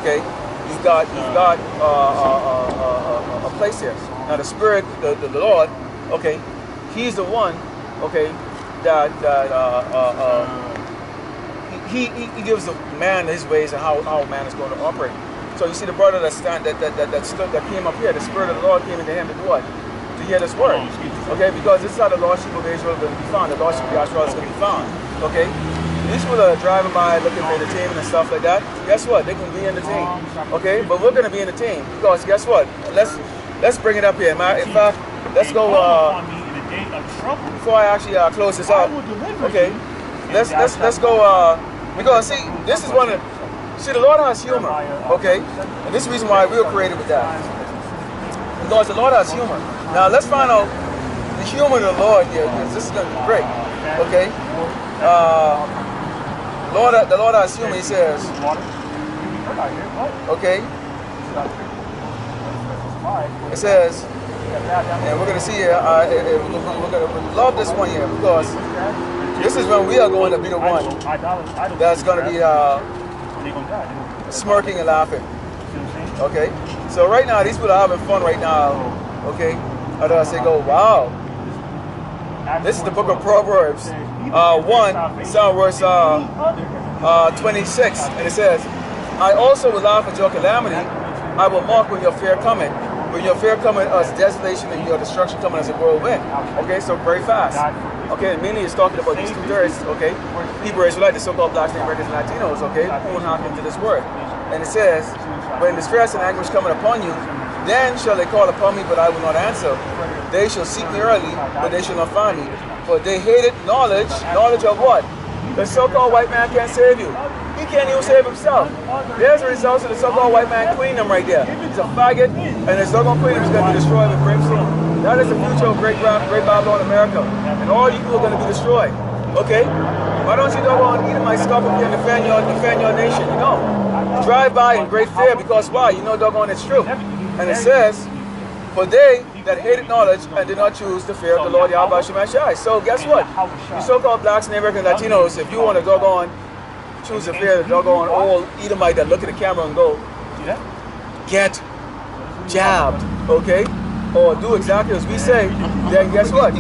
Okay? You've got a place here. Now the Spirit, the Lord, okay, He's the one, okay, that he gives the man his ways and how man is going to operate. So you see the brother that came up here, the Spirit of the Lord came into him to do what? To hear this word. Okay, because this is how the lost sheep of Israel is going to be found. The lost sheep of Israel is going to be found. Okay. These people are driving by looking for entertainment and stuff like that. Guess what? They can be entertained. Okay, but we're going to be entertained because guess what? Let's bring it up here. In fact, let's go. Before I actually close this up, okay. Let's go. Because see, this is one of. See, the Lord has humor. Okay, and this is the reason why we were created with that. Because the Lord has humor. Now let's find out the humor of the Lord here, because this is going to be great. Okay. The Lord has humor, he says. Okay. It says, and we're going to see here, we're going to love this one here, because this is when we are going to be the one that's going to be smirking and laughing. Okay. So right now, these people are having fun right now. Okay. And I say, go, wow. This is the book of Proverbs. 1, Psalm verse 26, and it says, I also will laugh at your calamity. I will mock when your fear cometh. When your fear cometh as desolation and your destruction cometh as a whirlwind. Okay, so very fast. Okay, and mainly it's talking about these 2/3, okay, Hebrew Israelites, the so-called blacks, Americans, and Latinos, okay, who will knock into this word. And it says, when distress and anguish cometh upon you, then shall they call upon me, but I will not answer. They shall seek me early, but they shall not find me. For they hated knowledge. Knowledge of what? The so-called white man can't save you. He can't even save himself. There's the results of the so-called white man queendom right there. He's a faggot, and his so-called queendom is going to be destroyed with brimstone. That is the future of great Babylon America. And all you people are going to be destroyed. Okay? Why don't you go on Edomites stop up here and defend your nation? You know. Drive by in great fear, because why? You know doggone it's true. And it says, for they that hated knowledge and did not choose the fear of the Lord YAHAWAH BAHASHAM YAHAWASHI. So guess what? You so-called blacks and American Latinos, if you want to doggone choose the fear of the doggone old Edomite that look at the camera and go, get jabbed, okay? Or do exactly as we say, then guess what?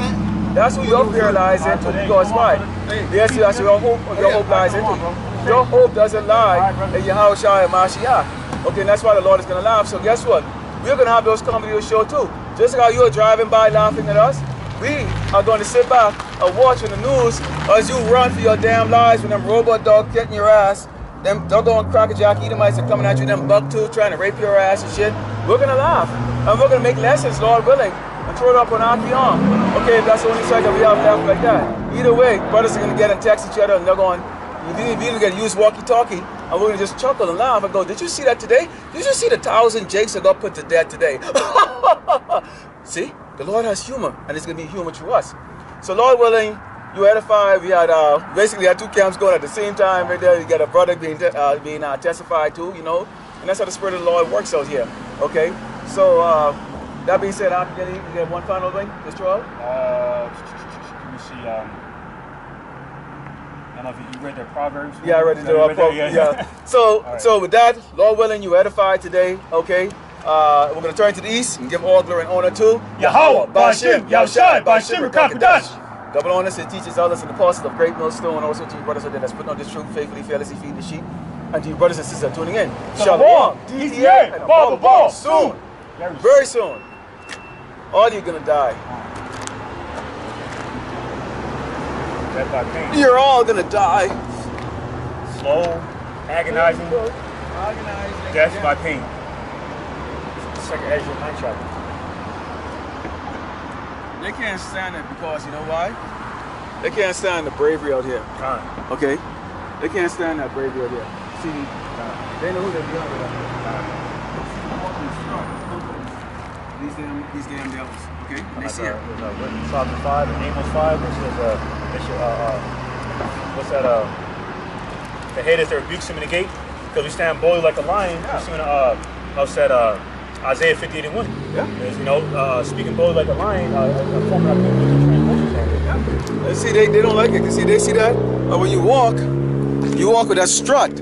That's who your fear lies into, because why? Yes, that's who your hope lies into. Your hope doesn't lie in YAHAWAH Mashiach. Okay, and that's why the Lord is going to laugh. So guess what? We're going to have those comedy show too. Just like how you're driving by laughing at us, we are going to sit back and watch in the news as you run for your damn lives when them robot dogs getting your ass, them doggone crackerjack Edomites are coming at you, them bug tooth trying to rape your ass and shit. We're going to laugh. And we're going to make lessons, Lord willing, and throw it up on RPM. Okay, if that's the only side that we have left like that. Either way, brothers are going to get and text each other and they're going, We even get used walkie-talkie, and we're gonna just chuckle and laugh and go, "Did you see that today? Did you see the 1,000 Jakes that got put to death today?" See, the Lord has humor, and it's gonna be humor through us. So, Lord willing, you edified. We had basically had 2 camps going at the same time. Right there, you got a brother being testified to, you know, and that's how the Spirit of the Lord works out here. Okay, so that being said, I'm getting you get one final thing, Mr. All. Let me see. I don't know if you read the Proverbs. Yeah, I read the Proverbs. Yeah. So, right. So with that, Lord willing, you edified today. Okay. We're going to turn to the east and give all glory and honor to YAHAWAH BAHASHAM YAHAWASHI BAHASHAM YAHAWASHI. Double honors to teachers, elders, and apostles of Great Millstone. Also to you brothers out there that's putting on this truth faithfully, fearlessly feeding the sheep. And to you brothers and sisters tuning in. Shalawam, DTA, and blah. Soon. Very soon. All you're going to die. Death by pain. You're all going to die. Slow, agonizing. Death by pain. Second Ezra 9 chapter. They can't stand it because, you know why? They can't stand the bravery out here. Okay? They can't stand that bravery out here. See, they know who they're dealing with. These damn devils. Okay? And they see it. Psalm 5 and Amos 5, which is, what's that? The haters that rebukes him in the gate, because we stand boldly like a lion. Yeah. How's that? Isaiah 58:1. Yeah. Is, you know, speaking boldly like a lion, forming our people yeah. See, they don't like it. You see, they see that? When you walk with that strut.